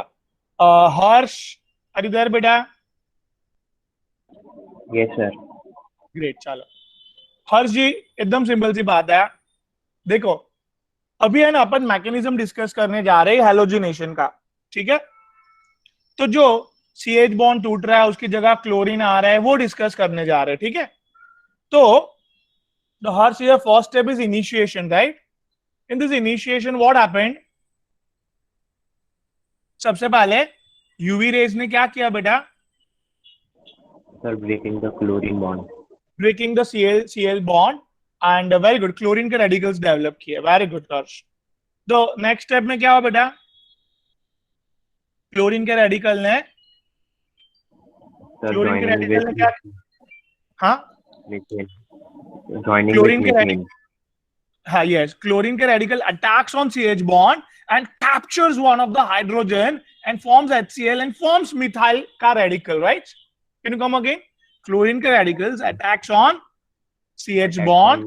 हर्ष, आर यू देयर बेटा? Yes sir. ग्रेट। चलो हर्ष जी, एकदम सिंपल सी बात है। देखो अभी है ना, अपन मैकेनिज्म डिस्कस करने जा रहे हैं हैलोजिनेशन का, ठीक है? तो जो CH बॉन्ड टूट रहा है उसकी जगह क्लोरीन आ रहा है, वो डिस्कस करने जा रहे हैं, ठीक है? तो the Harsh, your first step is initiation, right? In this initiation, what happened? सबसे पहले यूवी रेज ने क्या किया बेटा? Sir breaking the chlorine bond. Breaking the Cl bond and very good, chlorine के रेडिकल्स डेवलप किए, वेरी गुड हर्ष। तो next step में क्या हुआ बेटा? क्लोरीन के रेडिकल ने क्या? हाँ, क्लोरीन के रेडिकल, हाँ यस, क्लोरीन के radical attacks on CH bond and captures one of the hydrogen and forms HCl and forms methyl का radical, right? Can you come again? Chlorine के radicals attacks on CH bond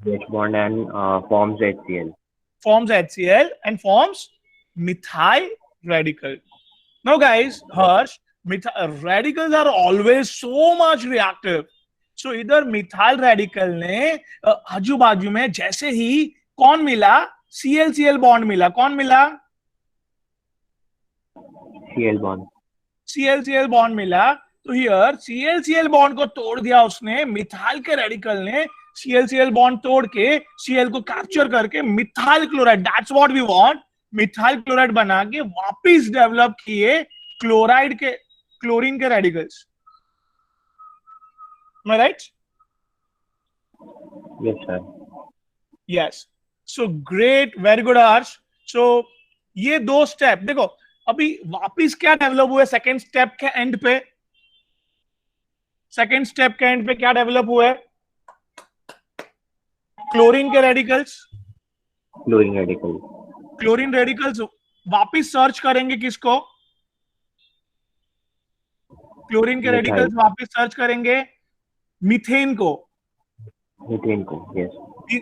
and forms HCl. Forms HCl and forms methyl radical. Now guys, Harsh, radicals are always so much reactive. So इधर methyl radical ने आजू बाजू में जैसे ही कौन मिला? Cl bond मिला। कौन मिला? Cl bond. Cl बॉन्ड मिला। तो हियर Cl बॉन्ड को तोड़ दिया उसने, मिथाइल के रेडिकल ने Cl बॉन्ड तोड़ के Cl को कैप्चर करके methyl chloride, that's what we want, methyl chloride बना के वापस डेवलप किए क्लोराइड के, क्लोरीन के radicals. Am I right? Yes sir. Yes. So great, very good Harsh. So ये दो स्टेप देखो, अभी वापिस क्या डेवलप हुआ सेकेंड स्टेप के एंड पे? सेकेंड स्टेप के एंड पे क्या डेवलप हुआ है? क्लोरीन के रेडिकल्स। क्लोरीन रेडिकल्स वापिस सर्च करेंगे किसको? क्लोरीन के रेडिकल्स वापिस सर्च करेंगे मीथेन को। yes.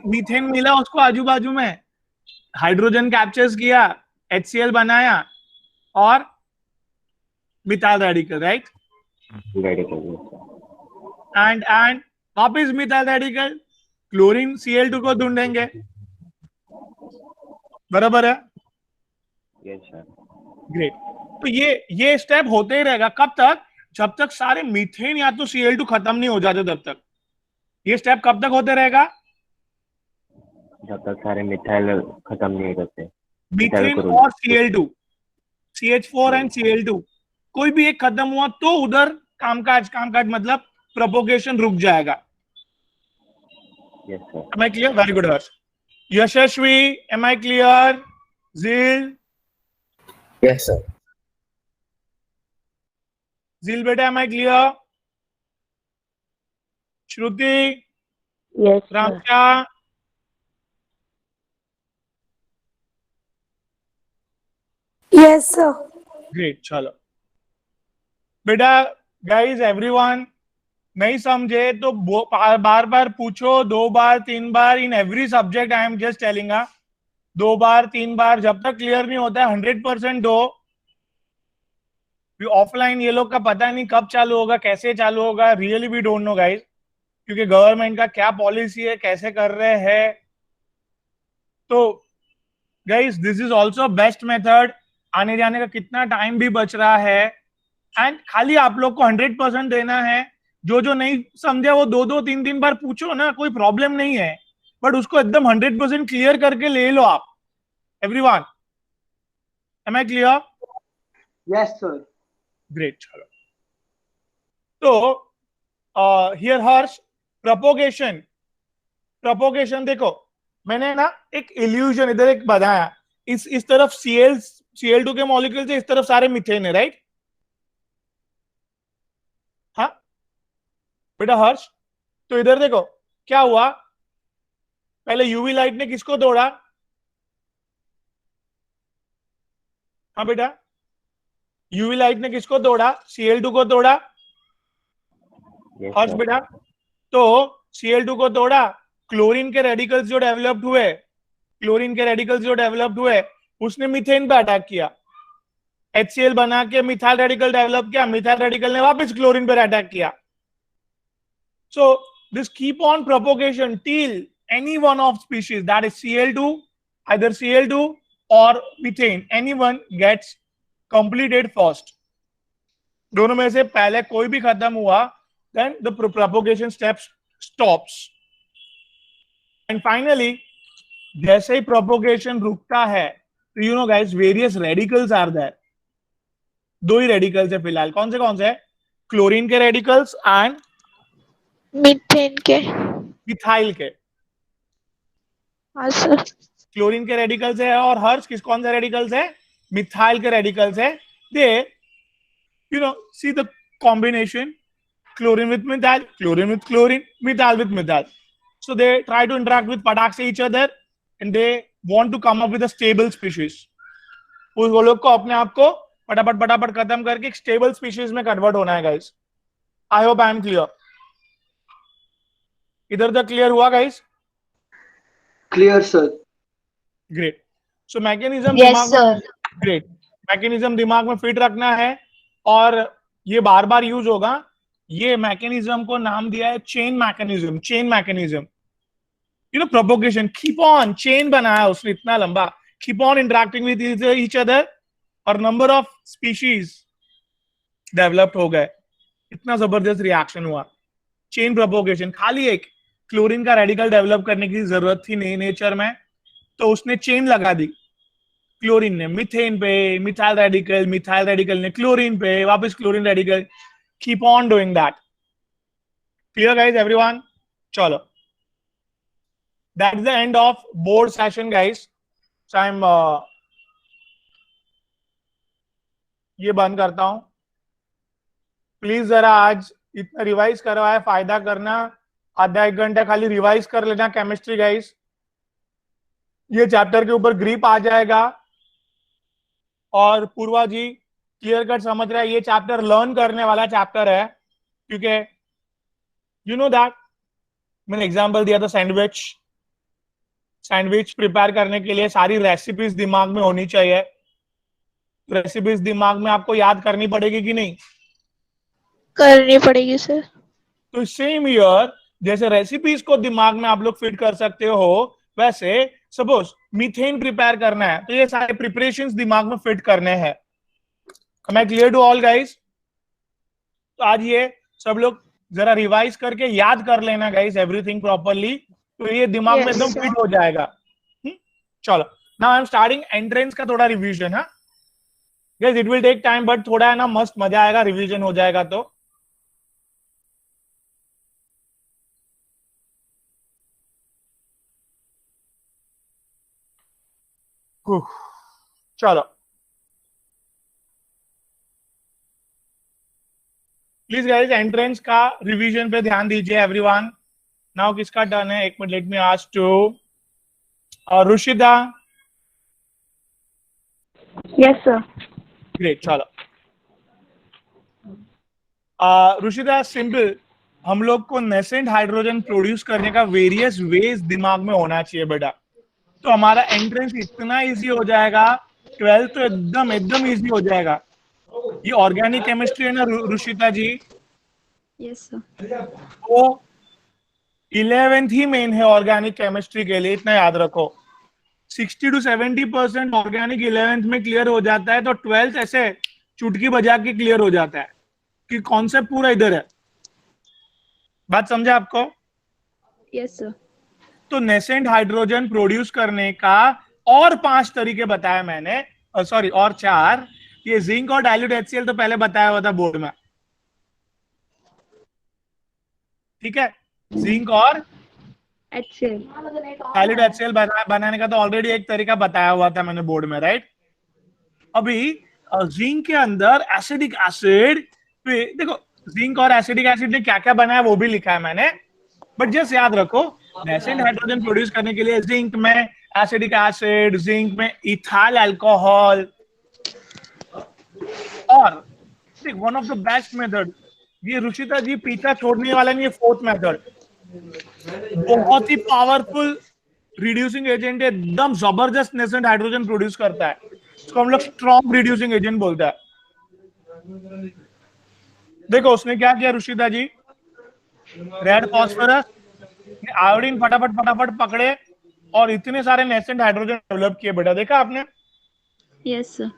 मीथेन मिला उसको आजू बाजू में, हाइड्रोजन कैप्चर्स किया, HCl बनाया और मिथाइल रेडिकल, राइट? एंड वापस मिथाइल रेडिकल, क्लोरीन Cl2 को ढूंढेंगे, बराबर है? yes sir. ग्रेट। तो ये स्टेप होते ही रहेगा, कब तक? जब तक सारे मीथेन या तो Cl2 खत्म नहीं हो जाते तब तक। ये स्टेप कब तक होते रहेगा? जब तक सारे मिथाइल खत्म नहीं हो जाते। मीथेन और Cl2, CH4 एंड Cl2 कोई भी एक खत्म हुआ तो उधर कामकाज मतलब प्रोपोगेशन रुक जाएगा। yes sir. Am I clear? Very good Harsh. Yashashvi, am I clear? Zil? Yes sir. Zil beta, am I clear? Shruti? Yes sir. Ramcha? Yes sir. Great, चलो बेटा। गाइज एवरीवन, नहीं समझे तो बार बार पूछो, 2 बार 3 बार, in every subject I am just telling. 2 बार 3 बार, जब तक क्लियर नहीं होता है 100% दो। ऑफलाइन ये लोग का पता नहीं कब चालू होगा, कैसे चालू होगा, really we don't know guys, क्योंकि गवर्नमेंट का क्या पॉलिसी है, कैसे कर रहे हैं। तो guys this is also best method. आने जाने का कितना टाइम भी बच रहा है, एंड खाली आप लोग को 100% देना है। जो नहीं समझे वो 2 3 3 बार पूछो ना, कोई प्रॉब्लम नहीं है, बट उसको एकदम 100% क्लियर करके ले लो आप। Everyone, am I clear? Yes sir. Great, चलो। तो हियर हर्ष, प्रोपोगेशन देखो, मैंने ना एक इल्यूजन इधर एक बनाया, इस तरफ Cl2 के मॉलिक्यूल से इस तरफ सारे मीथेन है, राइट? हाँ बेटा हर्ष, तो इधर देखो क्या हुआ। पहले यूवी लाइट ने किसको तोड़ा? हाँ बेटा, यूवी लाइट ने किसको तोड़ा? Cl2 को तोड़ा। हर्ष बेटा, तो Cl2 को तोड़ा, क्लोरीन के रेडिकल्स जो डेवलप्ड हुए, उसने मीथेन पे अटैक किया, HCl बना के मिथाइल रेडिकल डेवलप किया, मिथाइल रेडिकल ने वापस क्लोरीन पर अटैक किया। So this keep on propagation till any one of species, that is Cl2, either Cl2 or methane, anyone gets completed first. दोनों में से पहले कोई भी खत्म हुआ, then the propagation steps stops. And finally, जैसे ही propagation रुकता है, तो you know guys, various radicals are there. दो ही radicals है फिलहाल, कौन से? क्लोरीन के radicals and मीथेन के, मिथाइल के। हाँ सर। क्लोरीन के रेडिकल्स है और हर्ष कौन से रेडिकल्स है? मिथाइल के रेडिकल्स है। They see the combination, chlorine with methyl, chlorine with chlorine, methyl with methyl. So they try to interact with पटाख से each other and they want to come up with a stable species. वो लोग को अपने आप को फटाफट खत्म करके एक स्टेबल स्पीशीज में कन्वर्ट होना है guys. I hope I am clear. इधर तक क्लियर हुआ गाइस? Clear sir. ग्रेट। सो मैकेनिज्म दिमाग में फिट रखना है और ये बार बार यूज होगा। ये मैकेनिज्म को नाम दिया है chain mechanism. Propagation, keep on, chain बनाया उसने इतना लंबा, keep on interacting with each other और नंबर ऑफ स्पीशीज डेवलप्ड हो गए। इतना जबरदस्त रिएक्शन हुआ, चेन प्रोपोगेशन। खाली एक क्लोरीन का रेडिकल डेवलप करने की जरूरत थी नहीं नेचर में, तो उसने चेन लगा दी। क्लोरीन ने मीथेन पे, मिथाइल रेडिकल ने क्लोरीन पे, वापस chlorine radical, keep on doing that. Clear guys everyone? चलो, that is the end of board session guys. Time ये बंद करता हूं। प्लीज जरा आज इतना रिवाइज करवाया, फायदा करना, आधा एक घंटा खाली रिवाइज कर लेना केमिस्ट्री गाइस। ये चैप्टर के ऊपर ग्रिप आ जाएगा। और पूर्वा जी क्लियर कट समझ रहा है, ये चैप्टर लर्न करने वाला चैप्टर है, क्योंकि यू नो दैट मैंने एग्जांपल दिया था सैंडविच प्रिपेयर करने के लिए सारी रेसिपीज दिमाग में होनी चाहिए। रेसिपीज दिमाग में आपको याद करनी पड़ेगी कि नहीं? करनी पड़ेगी सर। तो सेम ईयर जैसे रेसिपीज को दिमाग में आप लोग फिट कर सकते हो, वैसे सपोज मीथेन प्रिपेयर करना है तो ये सारे प्रिपरेशंस दिमाग में फिट करने हैं। Am I clear to all guys? तो आज ये सब लोग जरा रिवाइज करके याद कर लेना गाइस एवरीथिंग प्रॉपरली, तो ये दिमाग में एकदम फिट हो जाएगा। चलो, now I am starting entrance का थोड़ा रिवीजन। हाँ guys, it will take time but थोड़ा है ना मस्त मजा आएगा, रिवीजन हो जाएगा तो। चलो प्लीज गाइस एंट्रेंस का रिवीजन पे ध्यान दीजिए एवरीवन। नाउ किसका टर्न है? एक minute, let me ask to Rushida. Yes sir. Great, चलो रुशिदा, सिंपल, हम लोग को नेसेंट हाइड्रोजन प्रोड्यूस करने का वेरियस वेज दिमाग में होना चाहिए बेटा। तो हमारा एंट्रेंस इतना इजी हो जाएगा, 12th तो एकदम इजी हो जाएगा। ये ऑर्गेनिक केमिस्ट्री है ना रुशिता जी? Yes sir. वो 11th ही मेन है ऑर्गेनिक केमिस्ट्री के लिए, इतना याद रखो। 60 to 70% ऑर्गेनिक 11th में क्लियर हो जाता है, तो 12th ऐसे चुटकी बजा के क्लियर हो जाता है कि कॉन्सेप्ट पूरा इधर है। बात समझा आपको? Yes sir. तो नेसेंट हाइड्रोजन प्रोड्यूस करने का और 5 तरीके बताए मैंने, सॉरी और 4। ये जिंक और डाइल्यूट HCl तो पहले बताया हुआ था बोर्ड में, ठीक है? जिंक और डाइल्यूट HCl बनाने का तो ऑलरेडी एक तरीका बताया हुआ था मैंने बोर्ड में, राइट? अभी जिंक के अंदर एसिडिक एसिड, देखो जिंक और एसिडिक एसिड ने क्या क्या बनाया वो भी लिखा है मैंने, बट जस्ट याद रखो नेसेंट हाइड्रोजन प्रोड्यूस करने के लिए जिंक में एसिडिक एसिड, जिंक में इथाइल अल्कोहल, और one of the best method, ये रुचिता जी पीछा छोड़ने वाला नहीं, ये फोर्थ मेथड बहुत ही पावरफुल रिड्यूसिंग एजेंट है, एकदम जबरदस्त नेसेंट हाइड्रोजन प्रोड्यूस करता है, इसको हम लोग स्ट्रॉन्ग रिड्यूसिंग एजेंट बोलते हैं। देखो उसने क्या किया रुचिता जी, रेड फॉस्फोरस आयोडीन फटाफट फटाफट पकड़े और इतने सारे नेसेंट हाइड्रोजन डेवलप किए बेटा, देखा आपने? Yes sir.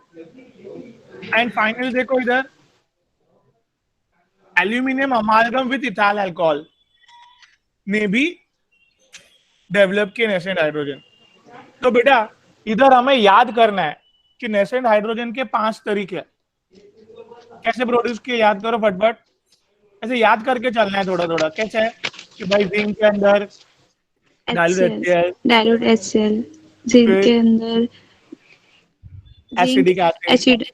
एंड फाइनल देखो इधर, एल्यूमिनियम अमालगम विद इथाइल अल्कोहल ने भी डेवलप किए नेसेंट हाइड्रोजन। तो बेटा इधर हमें याद करना है कि नेसेंट हाइड्रोजन के 5 तरीके कैसे प्रोड्यूस किए, याद करो फटफट, ऐसे याद करके चलना है थोड़ा थोड़ा। कैसे है कि भाई जिंक के अंदर डाइल्यूट HCl, जिंक के अंदर acidic acid,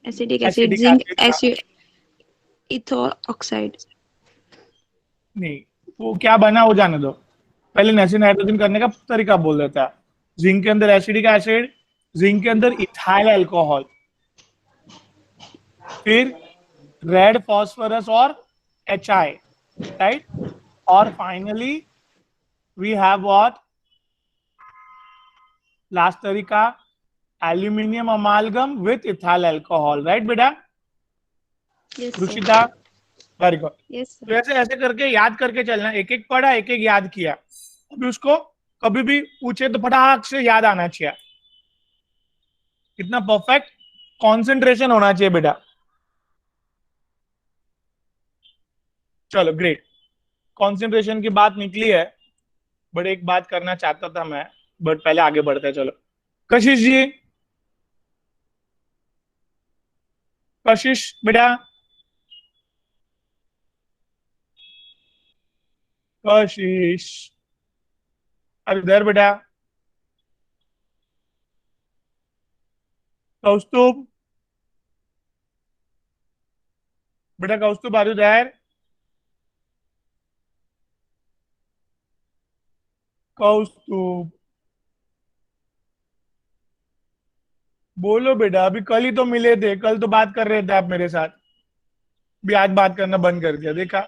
acidic acid, zinc acid, ethoxide. नहीं वो क्या बना वो जाने दो, पहले नेसेंट हाइड्रोजन करने का तरीका बोल देता है। जिंक के अंदर एसिडिक एसिड, जिंक के अंदर इथाइल अल्कोहल, फिर रेड फॉस्फोरस और HI, राइट? और finally we have what, last तरीका aluminium amalgam with ethyl alcohol, right बेटा? Ruchita very good. तो ऐसे ऐसे करके याद करके चलना, एक एक पढ़ा एक एक याद किया, अभी उसको कभी भी पूछे तो फटाक से याद आना चाहिए, कितना परफेक्ट कंसंट्रेशन होना चाहिए बेटा। चलो ग्रेट, कंसंट्रेशन की बात निकली है, बट एक बात करना चाहता था मैं, बट पहले आगे बढ़ते हैं। चलो कशिश जी, कशिश बेटा, कशिश अरे इधर बेटा, कौस्तुभ बेटा, कौस्तुभ आर यू देयर? कौस्तुभ बोलो बेटा, अभी कल ही तो मिले थे, कल तो बात कर रहे थे आप मेरे साथ, भी आज बात करना बंद कर दिया, देखा?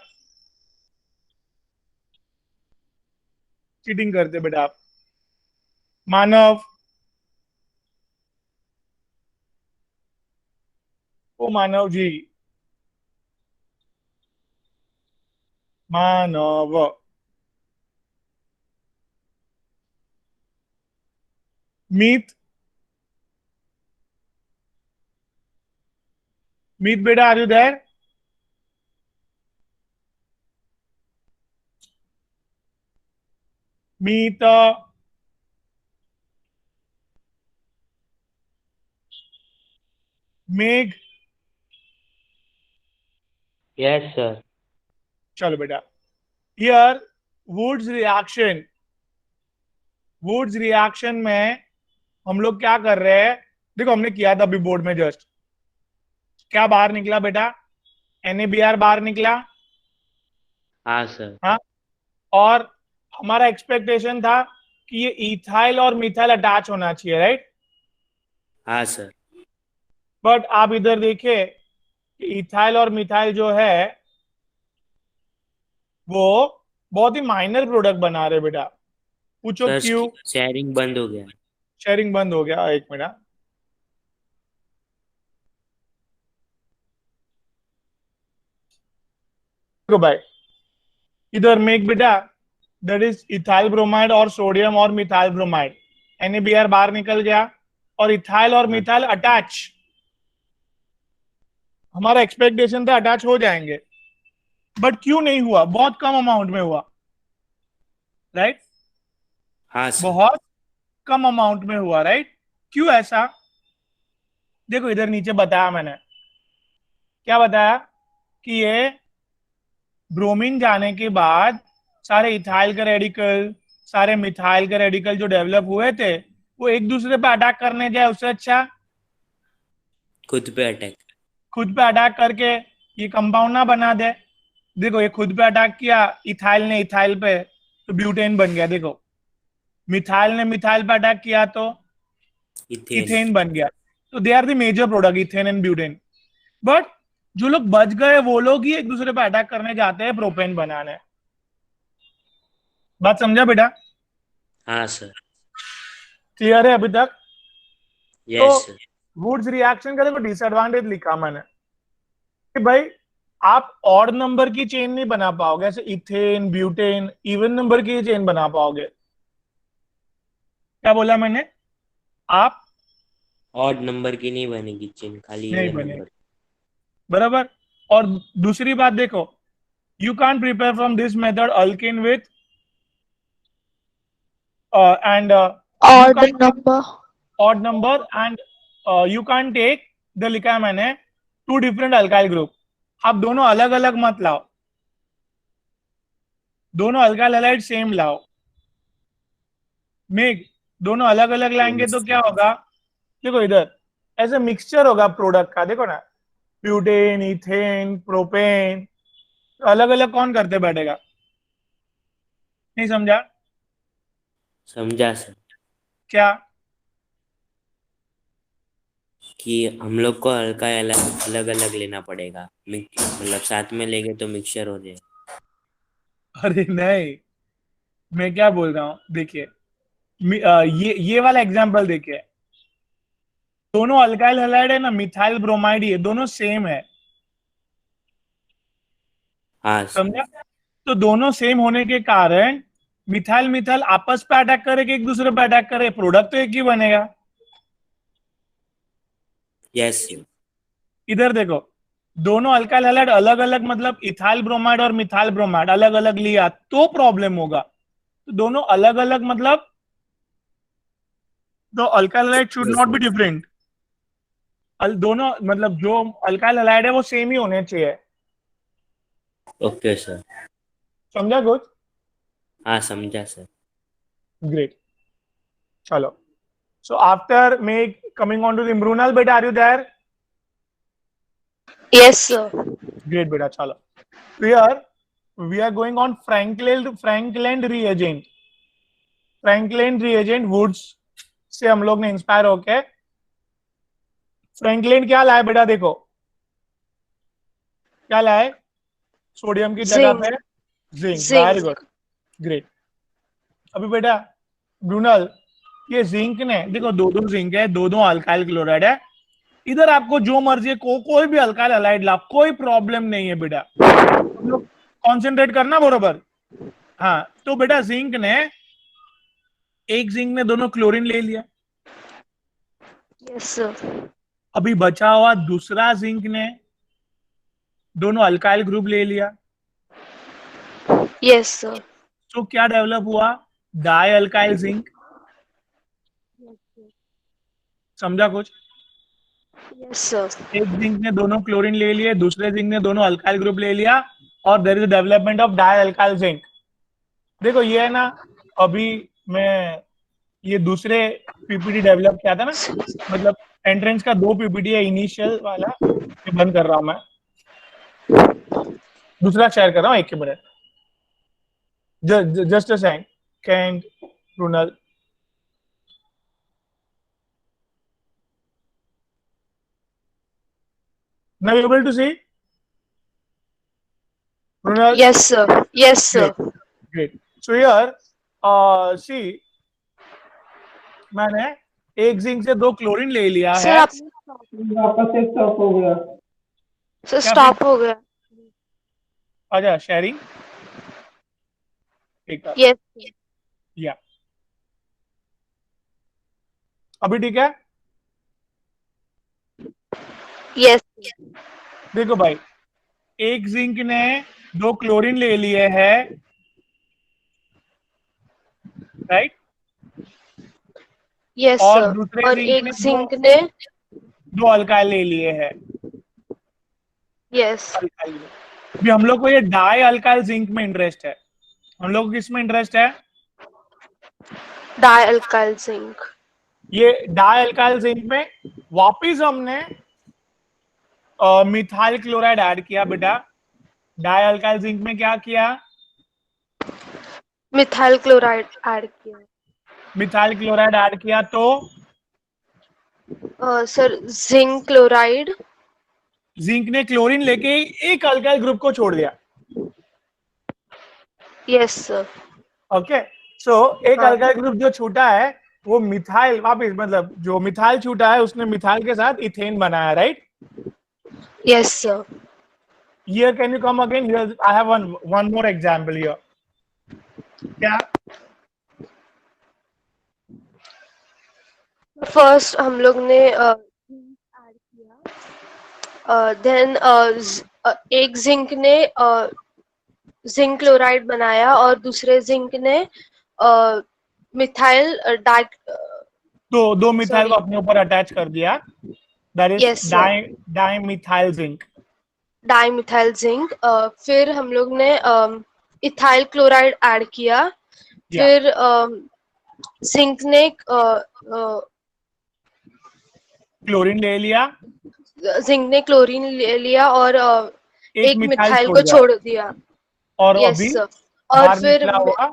चीटिंग करते बेटा आप। मानव, ओ मानव जी, मानव, मीत, मीत बेटा आर यू देयर? मीत, मेघ, यस सर। चलो बेटा, here Wurtz reaction, Wurtz reaction में हम लोग क्या कर रहे हैं, देखो हमने किया था अभी बोर्ड में जस्ट, क्या बाहर निकला बेटा? NaBr बाहर निकला। हाँ सर। हाँ, और हमारा एक्सपेक्टेशन था कि ये इथाइल और मिथाइल अटैच होना चाहिए, राइट? हाँ सर। बट आप इधर देखिए कि इथाइल और मिथाइल जो है वो बहुत ही माइनर प्रोडक्ट बना रहे बेटा, पूछो सर क्यों? शेयरिंग बंद हो गया। शेयरिंग बंद हो गया, एक मिनट। देखो भाई इधर मेक बेटा, दैट इज इथाइल ब्रोमाइड और सोडियम और मिथाइल ब्रोमाइड, NaBr बाहर निकल गया और इथाइल और मिथाइल अटैच, हमारा एक्सपेक्टेशन था अटैच हो जाएंगे, बट क्यों नहीं हुआ? बहुत कम अमाउंट में हुआ, राइट? हाँ सर। बहुत कम अमाउंट में हुआ, राइट? क्यों ऐसा? देखो इधर नीचे बताया मैंने, क्या बताया कि ये ब्रोमीन जाने के बाद सारे इथाइल के रेडिकल, सारे मिथाइल के रेडिकल जो डेवलप हुए थे वो एक दूसरे पे अटैक करने जाए, उससे अच्छा खुद पे अटैक, खुद पे अटैक करके ये कंपाउंड ना बना दे। देखो ये खुद पे अटैक किया इथाइल ने इथाइल पे, तो ब्यूटेन बन गया। देखो मिथाइल ने मिथाइल पे अटैक किया तो इथेन बन गया। तो they are the major product, ethane and butane. But जो लोग बच गए वो लोग ही एक दूसरे पे अटैक करने जाते हैं प्रोपेन बनाने। बात समझा बेटा? हाँ सर। क्लियर है अभी तक? यस तो सर। वुड्स रिएक्शन का देखो डिसएडवांटेज लिखा मैंने कि भाई आप ऑड नंबर की चेन नहीं बना पाओगे, ऐसे इथेन ब्यूटेन इवन नंबर की चेन बना पाओगे। क्या बोला मैंने? आप ऑड नंबर की नहीं बनेगी चेन, खाली नहीं इवन बनेगी, नंबर। बराबर। और दूसरी बात देखो, you can prepare from this method alkane with and you odd can't number. odd number and you can't take the लिखा है मैंने 2 different alkyl group। आप दोनों अलग अलग मत लाओ, दोनों अल्काइल हैलाइड सेम लाओ। मेघ दोनों अलग अलग लाएंगे तो क्या होगा? देखो इधर ऐसे मिक्सचर होगा प्रोडक्ट का, देखो ना, ब्यूटेन इथेन प्रोपेन, अलग अलग कौन करते बैठेगा? नहीं समझा? समझा सर। क्या? कि हम लोग को हल्का अलग अलग लेना पड़ेगा, मतलब साथ में लेंगे तो मिक्सचर हो जाए। अरे नहीं, मैं क्या बोल रहा हूँ, देखिए ये वाला एग्जांपल देखिए, दोनों अल्काइल हैलाइड है ना, मिथाइल ब्रोमाइड, ये दोनों सेम है। हाँ सर। समझा? तो दोनों सेम होने के कारण मिथाइल मिथाइल आपस पे अटैक करे कि एक दूसरे पे अटैक करे? प्रोडक्ट तो एक ही बनेगा। Yes sir. इधर देखो, दोनों अल्काइल हैलाइड अलग अलग, मतलब इथाइल ब्रोमाइड और मिथाइल ब्रोमाइड अलग अलग लिया तो प्रॉब्लम होगा। तो दोनों अलग अलग मतलब the alkyl halide should not be different. दोनों मतलब जो अल्काइल हैलाइड है वो सेम ही होने चाहिए। Okay sir. समझा कुछ? हाँ समझा सर। ग्रेट, चलो। So after me coming on to the इम्ब्रूनल, बेटा are you there? Yes, sir. Great बेटा, चलो। Here we are going on Franklin reagent। Franklin reagent Wurtz से हम लोग ने इंस्पायर होके फ्रैंकलिन क्या लाए बेटा? देखो क्या लाए, सोडियम की जगह पे जिंक। Very good, great. अभी बेटा ब्रूनल, ये जिंक ने देखो दो दो जिंक है, दो दो अल्काइल क्लोराइड है। इधर आपको जो मर्जी है कोई भी अल्काइल हैलाइड ला, कोई प्रॉब्लम नहीं है बेटा, हम लोग कॉन्सेंट्रेट करना बरोबर। हाँ, तो बेटा जिंक ने, एक जिंक ने दोनों क्लोरीन ले लिया। Yes, sir. अभी बचा हुआ दूसरा जिंक ने दोनों अल्काइल ग्रुप ले लिया। Yes, sir. तो क्या डेवलप हुआ? Die alkyl zinc. समझा कुछ? Yes, sir. एक जिंक ने दोनों क्लोरीन ले लिए, दूसरे जिंक ने दोनों अल्काइल ग्रुप ले लिया, और there is development of di alkyl zinc. देखो ये है ना, अभी मैं ये दूसरे पीपीटी डेवलप किया था ना, मतलब एंट्रेंस का 2 पीपीटी है, इनिशियल वाला ये बंद कर रहा हूं मैं, दूसरा शेयर कर रहा हूं, 1 minute, just a second. Can Brunel, now you able to see Brunel? Yes, sir. Yes, sir. Great. So here see, मैंने एक जिंक से 2 क्लोरीन ले लिया सर है। वापस से स्टॉप हो गया। सर क्या स्टॉप हो गया। अच्छा, शेयरिंग ठीक है, Yes. या अभी ठीक है? Yes. देखो भाई, एक जिंक ने 2 क्लोरीन ले लिए है, राइट? Yes, और sir. दूसरे और जिंक एक ने जिंक ने 2 अल्काइल ले लिए है। Yes. अभी हम लोग को ये डाई अल्काइल जिंक में इंटरेस्ट है। हम लोग को किस में इंटरेस्ट है? Die alkyl zinc. ये डाई अल्काइल जिंक में वापिस हमने मिथाइल क्लोराइड ऐड किया बेटा। डाई अल्काइल जिंक में क्या किया? मिथाइल क्लोराइड ऐड किया। मिथाइल क्लोराइड ऐड किया तो सर जिंक क्लोराइड जिंक ने क्लोरीन लेके एक अल्काइल ग्रुप को छोड़ दिया. Yes sir. ओके, सो एक अल्काइल ग्रुप जो छूटा है वो मिथाइल, वापिस मतलब जो मिथाइल छूटा है उसने मिथाइल के साथ इथेन बनाया, right? Yes sir. Here, can you come again? Here, I have one more example here. क्या? फर्स्ट हम लोग ने ऐड किया, देन एक जिंक ने जिंक क्लोराइड बनाया और दूसरे जिंक ने मिथाइल दो मिथाइल को अपने ऊपर अटैच कर दिया. That is Yes, sir. dimethyl zinc. Dimethyl zinc. फिर हम लोग ने इथाइल क्लोराइड ऐड किया. फिर जिंक ने क्लोरीन ले लिया, जिंक ने क्लोरीन ले लिया और एक मिथाइल को छोड़ छोड़ दिया. और Yes, अभी sir. बाहर और फिर निकला हुआ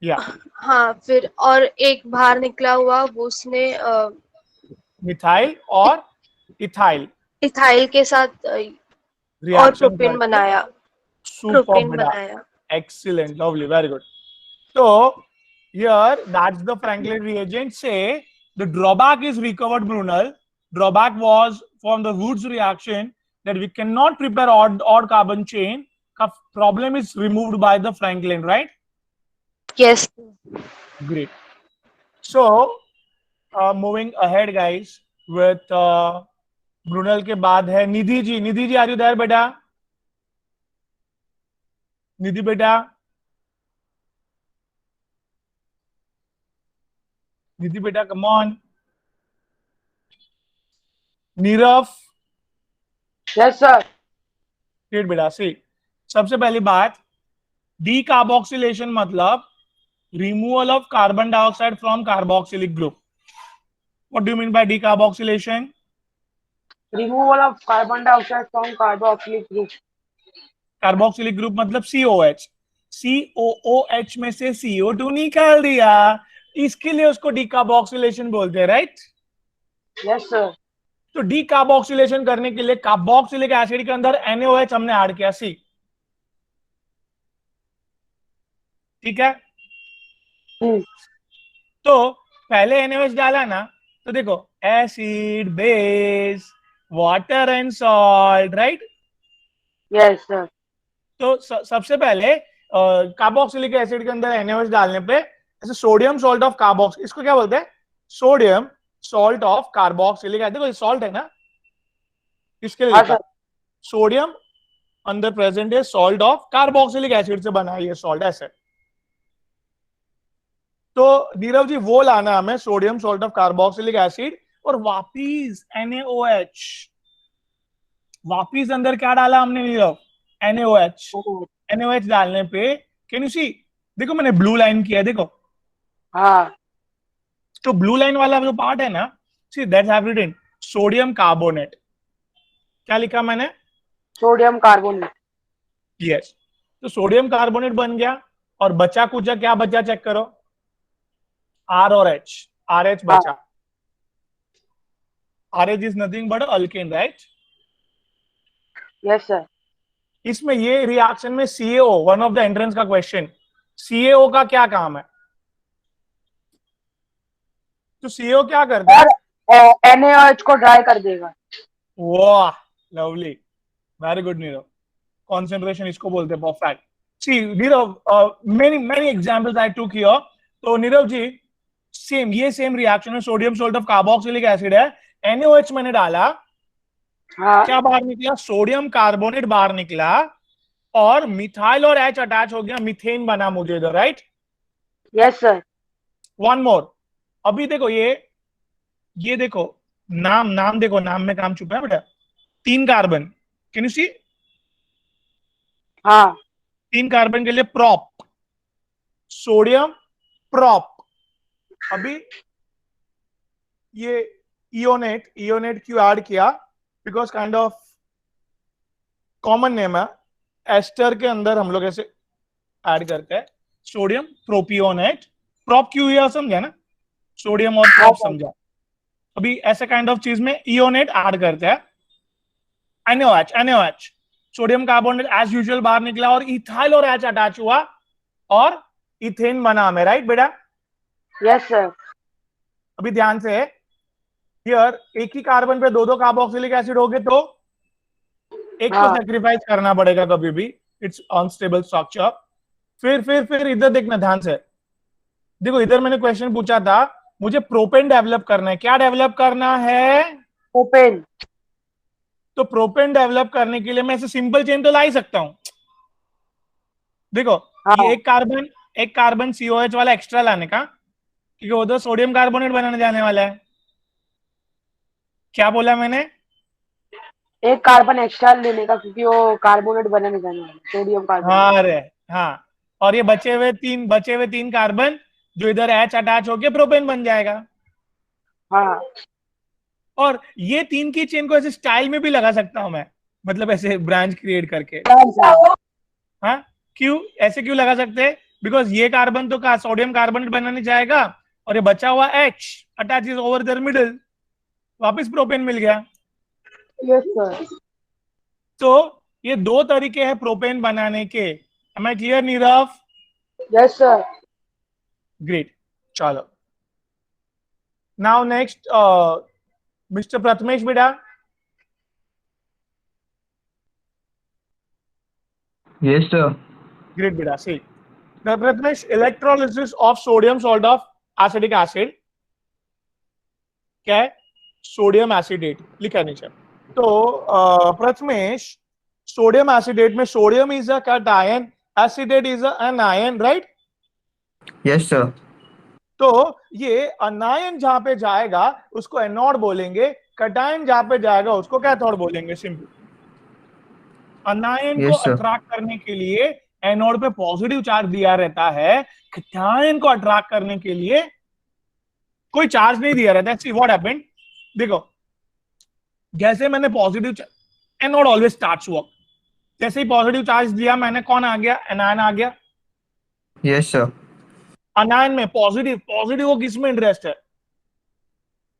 या हाँ, फिर और एक बाहर निकला हुआ वो उसने मिथाइल और इथाइल इथाइल के साथ और रिएक्शन प्रोपेन बनाया. प्रोपेन बनाया. Excellent, lovely, very good. So here, that's the Franklin reagent. Say the drawback is recovered, Brunel. Drawback was from the Woods reaction that we cannot prepare odd carbon chain. Problem is removed by the Franklin, right? Yes. Great. So moving ahead, guys, with Brunel के बाद है Nidhi ji. Nidhi ji, are you there, बेटा? निधि बेटा, निधि बेटा, come on. Nirav. Yes, sir. Great बेटा. See, सबसे पहली बात, decarboxylation मतलब removal of carbon dioxide from carboxylic group. What do you mean by decarboxylation? Removal of carbon dioxide from carboxylic group. Carboxylic group मतलब COH. COOH में से CO2 निकाल दिया, इसके लिए उसको डीकार्बोक्सिलेशन बोलते हैं, राइट? Yes sir. तो डीकार्बोक्सिलेशन करने के लिए कार्बोक्सिलिक एसिड के अंदर NaOH हमने ऐड किया, C. ठीक है? तो पहले NaOH डाला ना, तो देखो acid, base, water and salt, right? Yes sir. तो सबसे पहले कार्बोक्सिलिक एसिड के अंदर NaOH डालने पे ऐसे सोडियम सॉल्ट ऑफ कार्बोक्स, इसको क्या बोलते हैं? Sodium salt of carboxylic acid. देखो सॉल्ट है ना, इसके लिए लिखा सोडियम अंदर प्रेजेंट है, सॉल्ट ऑफ कार्बोक्सिलिक एसिड से बना है सॉल्ट, ऐसे. तो नीरव जी वो लाना हमें sodium salt of carboxylic acid और वापिस NaOH. वापिस अंदर क्या डाला हमने नीरव? NaOH. NaOH डालने पे कैन यू सी, देखो मैंने ब्लू लाइन किया, देखो. हाँ. तो ब्लू लाइन वाला जो पार्ट है ना, see that's have written sodium carbonate. क्या लिखा मैंने? Sodium carbonate. यस. तो सोडियम कार्बोनेट बन गया और बचा कुचा क्या बचा, चेक करो. R और H. RH बचा. RH is nothing but alkane, right? Yes sir. इसमें ये रिएक्शन में CaO, one of the entrance का क्वेश्चन, CaO का क्या काम है? तो CaO क्या करता है? NaOH को ड्राई कर देगा. वाह, lovely, very good Neerav. Concentration इसको बोलते हैं, perfect. See Neerav, many examples I took here. तो नीरव जी सेम रिएक्शन में sodium salt of carboxylic acid है, NaOH मैंने डाला. हाँ. क्या बाहर निकला? सोडियम कार्बोनेट बाहर निकला और मिथाइल और H अटैच हो गया, मीथेन बना मुझे इधर, right? Yes sir. One more. अभी देखो ये देखो नाम देखो, नाम में काम छुपा है बेटा. 3 कार्बन, कैन यू सी? हाँ. 3 कार्बन के लिए प्रॉप, सोडियम प्रॉप. अभी ये इयोनेट क्यों ऐड किया? Because kind of common name है. एस्टर के अंदर हम लोग ऐसे ऐड करते हैं सोडियम प्रोपियोनेट. प्रॉप क्यों हुआ समझा ना, सोडियम और प्रॉप समझा. अभी ऐसे काइंड ऑफ चीज में इयोनेट ऐड करते हैं NaOH sodium carbonate as usual बाहर निकला और इथाइल और H अटैच हुआ और इथेन बना हमें, राइट बेटा? Yes sir. अभी ध्यान से, हियर एक ही कार्बन पे दो दो कार्बोक्सिलिक एसिड हो गए तो एक को सैक्रिफाइस करना पड़ेगा कभी भी, इट्स अनस्टेबल स्ट्रक्चर। फिर इधर देखना ध्यान से, देखो इधर मैंने क्वेश्चन पूछा था मुझे प्रोपेन डेवलप करना है। क्या डेवलप करना है? प्रोपेन। तो प्रोपेन डेवलप करने के लिए मैं ऐसे सिंपल चेन तो ला ही सकता हूं। देखो ये एक कार्बन COH वाला एक्स्ट्रा लाने का, क्योंकि वो तो सोडियम कार्बोनेट बनाने जाने वाला है। क्या बोला मैंने? एक कार्बन एक्स्ट्रा लेने का, क्योंकि वो कार्बोनेट बनाने जाने वाला है, सोडियम कार्बोनेट। हाँ रे हाँ, और ये बचे हुए तीन कार्बन जो इधर H अटैच होके प्रोपेन बन जाएगा। हाँ, और ये तीन की चेन को ऐसे स्टाइल में भी लगा सकता हूं मैं, मतलब ऐसे ब्रांच क्रिएट करके। हाँ, क्यों ऐसे क्यों लगा सकते हैं? बिकॉज ये कार्बन तो सोडियम कार्बोनेट बनाने जाएगा और ये बचा हुआ H attaches over there middle, वापस प्रोपेन मिल गया। Yes sir. तो ये दो तरीके हैं प्रोपेन बनाने के। Am I clear Neerav? Yes sir. Great, चलो नाउ नेक्स्ट मिस्टर प्रथमेश बेटा। Yes, sir. Great beta. See, the Prathamesh, electrolysis of sodium salt of acetic acid क्या है? सोडियम एसिडेट लिखा नीचे। तो प्रथमेश, सोडियम एसिडेट में sodium is a cation, acetate is a anion, right? Yes, sir. तो ये अनायन जहां पे जाएगा उसको एनोड बोलेंगे, कैटायन जहां पे जाएगा उसको कैथोड बोलेंगे। सिंपल। अनायन को अट्रैक्ट करने के लिए एनोड पे पॉजिटिव चार्ज दिया रहता है, कैटायन को अट्रैक्ट करने के लिए कोई चार्ज नहीं दिया रहता है। सी व्हाट हैपेंड, देखो जैसे मैंने positive, anode always starts work, जैसे ही पॉजिटिव चार्ज दिया मैंने, कौन आ गया? एनायन आ गया। Yes, sir. अनायन में पॉजिटिव को किस में इंटरेस्ट है?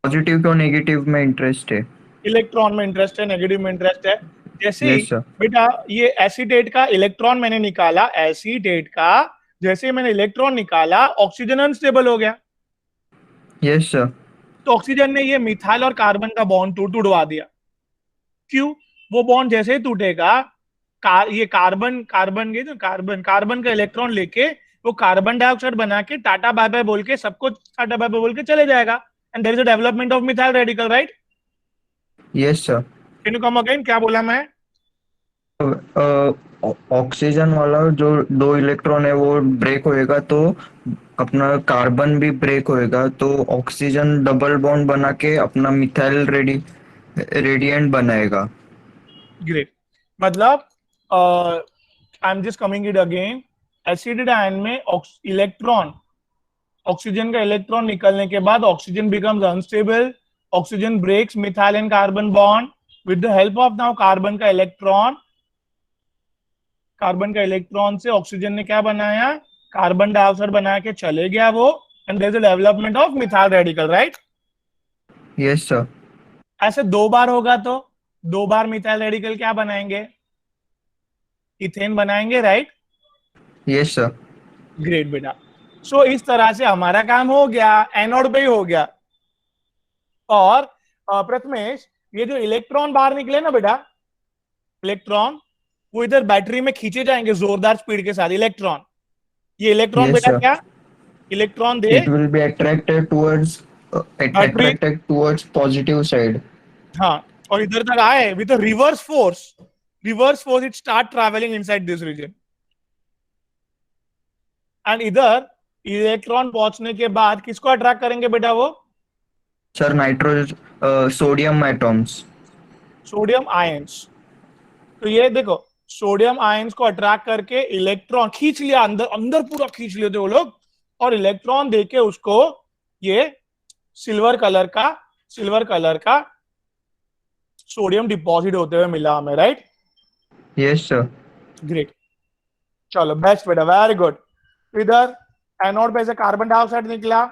पॉजिटिव को नेगेटिव में इंटरेस्ट है। इलेक्ट्रॉन में इंटरेस्ट है, नेगेटिव में इंटरेस्ट है। जैसे Yes, sir. बेटा ये एसिडेट का इलेक्ट्रॉन मैंने निकाला, एसिडेट का जैसे ही मैंने इलेक्ट्रॉन निकाला ऑक्सीजन अनस्टेबल हो गया। Yes, sir. तो ऑक्सीजन ने ये मिथाइल और कार्बन का बॉन्ड टूटवा दिया। क्यों? वो बॉन्ड जैसे ही टूटेगा ये कार्बन का इलेक्ट्रॉन लेके वो कार्बन डाइऑक्साइड बना के टाटा बाय बाय बोल के सबको टाटा बाय बाय बोल के चले जाएगा, and there is a development of methyl radical, right? Yes, sir. Can you come again? क्या बोला मैं? ऑक्सीजन वाला जो दो इलेक्ट्रॉन है वो ब्रेक होएगा तो अपना कार्बन भी ब्रेक होएगा, तो ऑक्सीजन डबल बॉन्ड बना के अपना मिथाइल रेडिएंट बनाएगा। ग्रेट। मतलब I am just coming it again, acetate ion में इलेक्ट्रॉन, ऑक्सीजन का इलेक्ट्रॉन निकलने के बाद oxygen becomes unstable, oxygen breaks methyl and carbon bond with the help of now carbon का इलेक्ट्रॉन से ऑक्सीजन ने क्या बनाया? कार्बन डाइऑक्साइड बना के चले गया वो, and there is a development of methyl radical, right? Yes sir. ऐसे दो बार होगा तो दो बार मिथाइल रेडिकल क्या बनाएंगे? इथेन बनाएंगे, राइट? Yes sir. ग्रेट बेटा। सो इस तरह से हमारा काम हो गया, एनोड पे ही हो गया। और प्रथमेश, ये जो इलेक्ट्रॉन बाहर निकले ना बेटा, इलेक्ट्रॉन वो इधर बैटरी में खींचे जाएंगे जोरदार स्पीड के साथ। इलेक्ट्रॉन, ये इलेक्ट्रॉन Yes, बेटा sir. क्या? Electron they, It will be attracted towards positive side. हाँ, और इधर तक आए with reverse force it start travelling inside this region, and इधर इलेक्ट्रॉन पहुंचने के बाद किसको अट्रैक्ट करेंगे बेटा? वो sir sodium atoms, sodium ions. तो ये देखो सोडियम आयंस को अट्रैक्ट करके इलेक्ट्रॉन खींच लिया, अंदर पूरा खींच लिए थे वो लोग, और इलेक्ट्रॉन देके उसको ये सिल्वर कलर का सोडियम डिपॉजिट होते हुए मिला हमें, राइट? Yes sir. ग्रेट, चलो बेस्ट बेटा, वेरी गुड। इधर एनोड पे से कार्बन डाइऑक्साइड निकला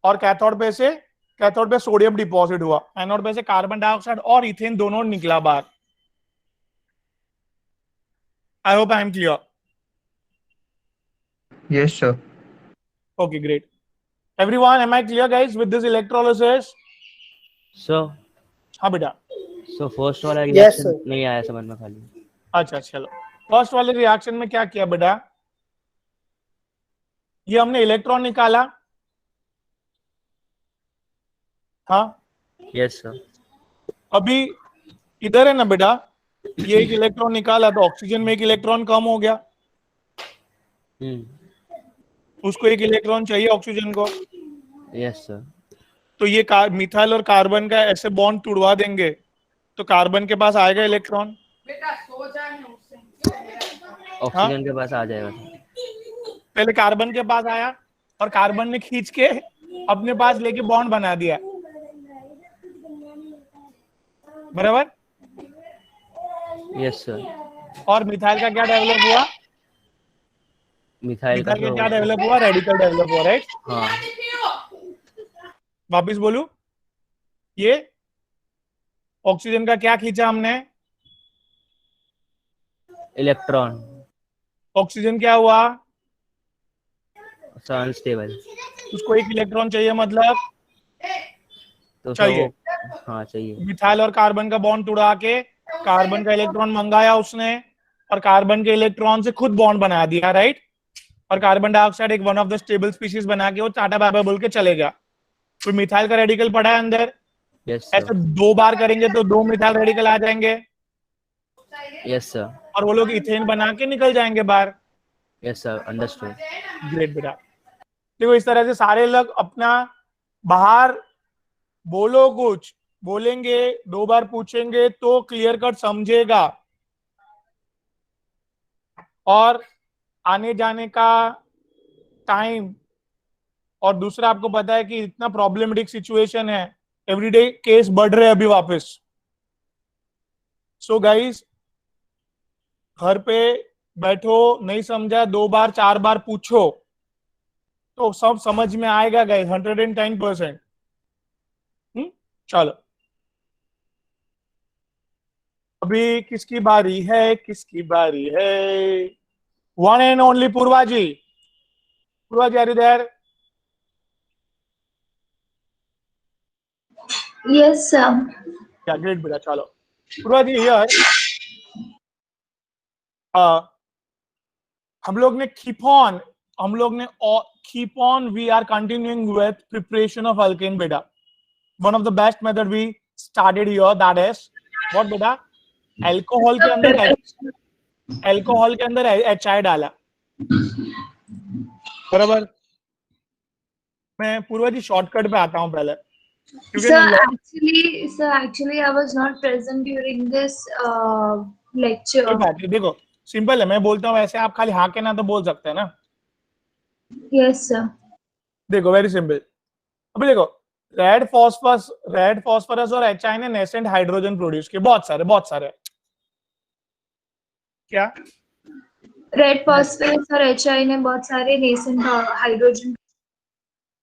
और कैथोड पे सोडियम डिपॉजिट हुआ। एनोड पे से कार्बन डाइऑक्साइड और इथेन दोनों निकला बाहर। I hope I am clear. Yes, sir. Okay, great. Everyone, am I clear, guys, with this electrolysis? So, हाँ बेटा. so first वाला Yes, रिएक्शन sir. नहीं आया समझ में खाली. अच्छा चलो. फर्स्ट वाले रिएक्शन में क्या किया बेटा? ये हमने इलेक्ट्रॉन निकाला. हाँ. Yes sir. अभी इधर है ना बेटा, ये एक इलेक्ट्रॉन निकाला तो ऑक्सीजन में एक इलेक्ट्रॉन कम हो गया. उसको एक इलेक्ट्रॉन चाहिए ऑक्सीजन को. Yes sir. तो ये मिथाइल और कार्बन का ऐसे बॉन्ड तुड़वा देंगे तो कार्बन के पास आएगा इलेक्ट्रॉन. ऑक्सीजन के पास आ जाएगा sir. पहले कार्बन के पास आया और कार्बन ने खींच के अपने पास लेके बॉन्ड बना दिया. बराबर. Yes sir. और मिथाइल का क्या डेवलप हुआ? मिथाइल का क्या डेवलप हुआ? रेडिकल डेवलप हुआ, राइट? हाँ. वापिस बोलू, ये ऑक्सीजन का क्या खींचा हमने? इलेक्ट्रॉन. ऑक्सीजन क्या हुआ? अनस्टेबल. उसको एक इलेक्ट्रॉन चाहिए, मतलब तो चाहिए. हाँ चाहिए. मिथाइल और कार्बन का बॉन्ड तुड़ा के कार्बन का इलेक्ट्रॉन मंगाया उसने और कार्बन के इलेक्ट्रॉन से खुद बॉन्ड बना दिया, राइट? और कार्बन डाइऑक्साइड एक one of the stable species बना के वो टाटा बाय बाय बोल के चले गया. फिर मिथाइल का रेडिकल पड़ा है अंदर. Yes sir. ऐसे 2 बार करेंगे तो 2 मिथाइल रेडिकल आ जाएंगे. Yes sir. और वो लोग इथेन बना के निकल जाएंगे बाहर. Yes sir. Understood. ग्रेट बेटा. देखो इस तरह से सारे लोग अपना बाहर बोलो, कुछ बोलेंगे, 2 बार पूछेंगे तो क्लियर कट समझेगा. और आने जाने का टाइम, और दूसरा आपको पता है कि इतना प्रॉब्लमेटिक सिचुएशन है, एवरीडे केस बढ़ रहे हैं अभी वापस. सो गाइस, घर पे बैठो, नहीं समझा 2 बार 4 बार पूछो तो सब समझ में आएगा गाइस, 110%. चलो अभी किसकी बारी है? किसकी बारी है? One and only Purva ji. Purva ji, are you there? Yes sir. क्या ग्रेट बेटा. चलो पूर्वा जी हियर. हम लोग ने keep on we are continuing with preparation of alkane बेटा. One of the best method we started here, that is what बेटा? अल्कोहल के अंदर HI डाला. बराबर. मैं पूर्वा जी शॉर्टकट पे आता हूं पहले. Sir, actually, I was not present during this lecture. देखो सिंपल है, मैं बोलता हूँ वैसे, आप खाली हाँ के ना तो बोल सकते हैं ना. Yes sir. देखो वेरी सिंपल. अभी देखो रेड फॉस्फोरस और HI ने नेसेंट हाइड्रोजन प्रोड्यूस किए, बहुत सारे. क्या रेड फॉस्फोरस और HI ने बहुत सारे नेसेंट हाइड्रोजन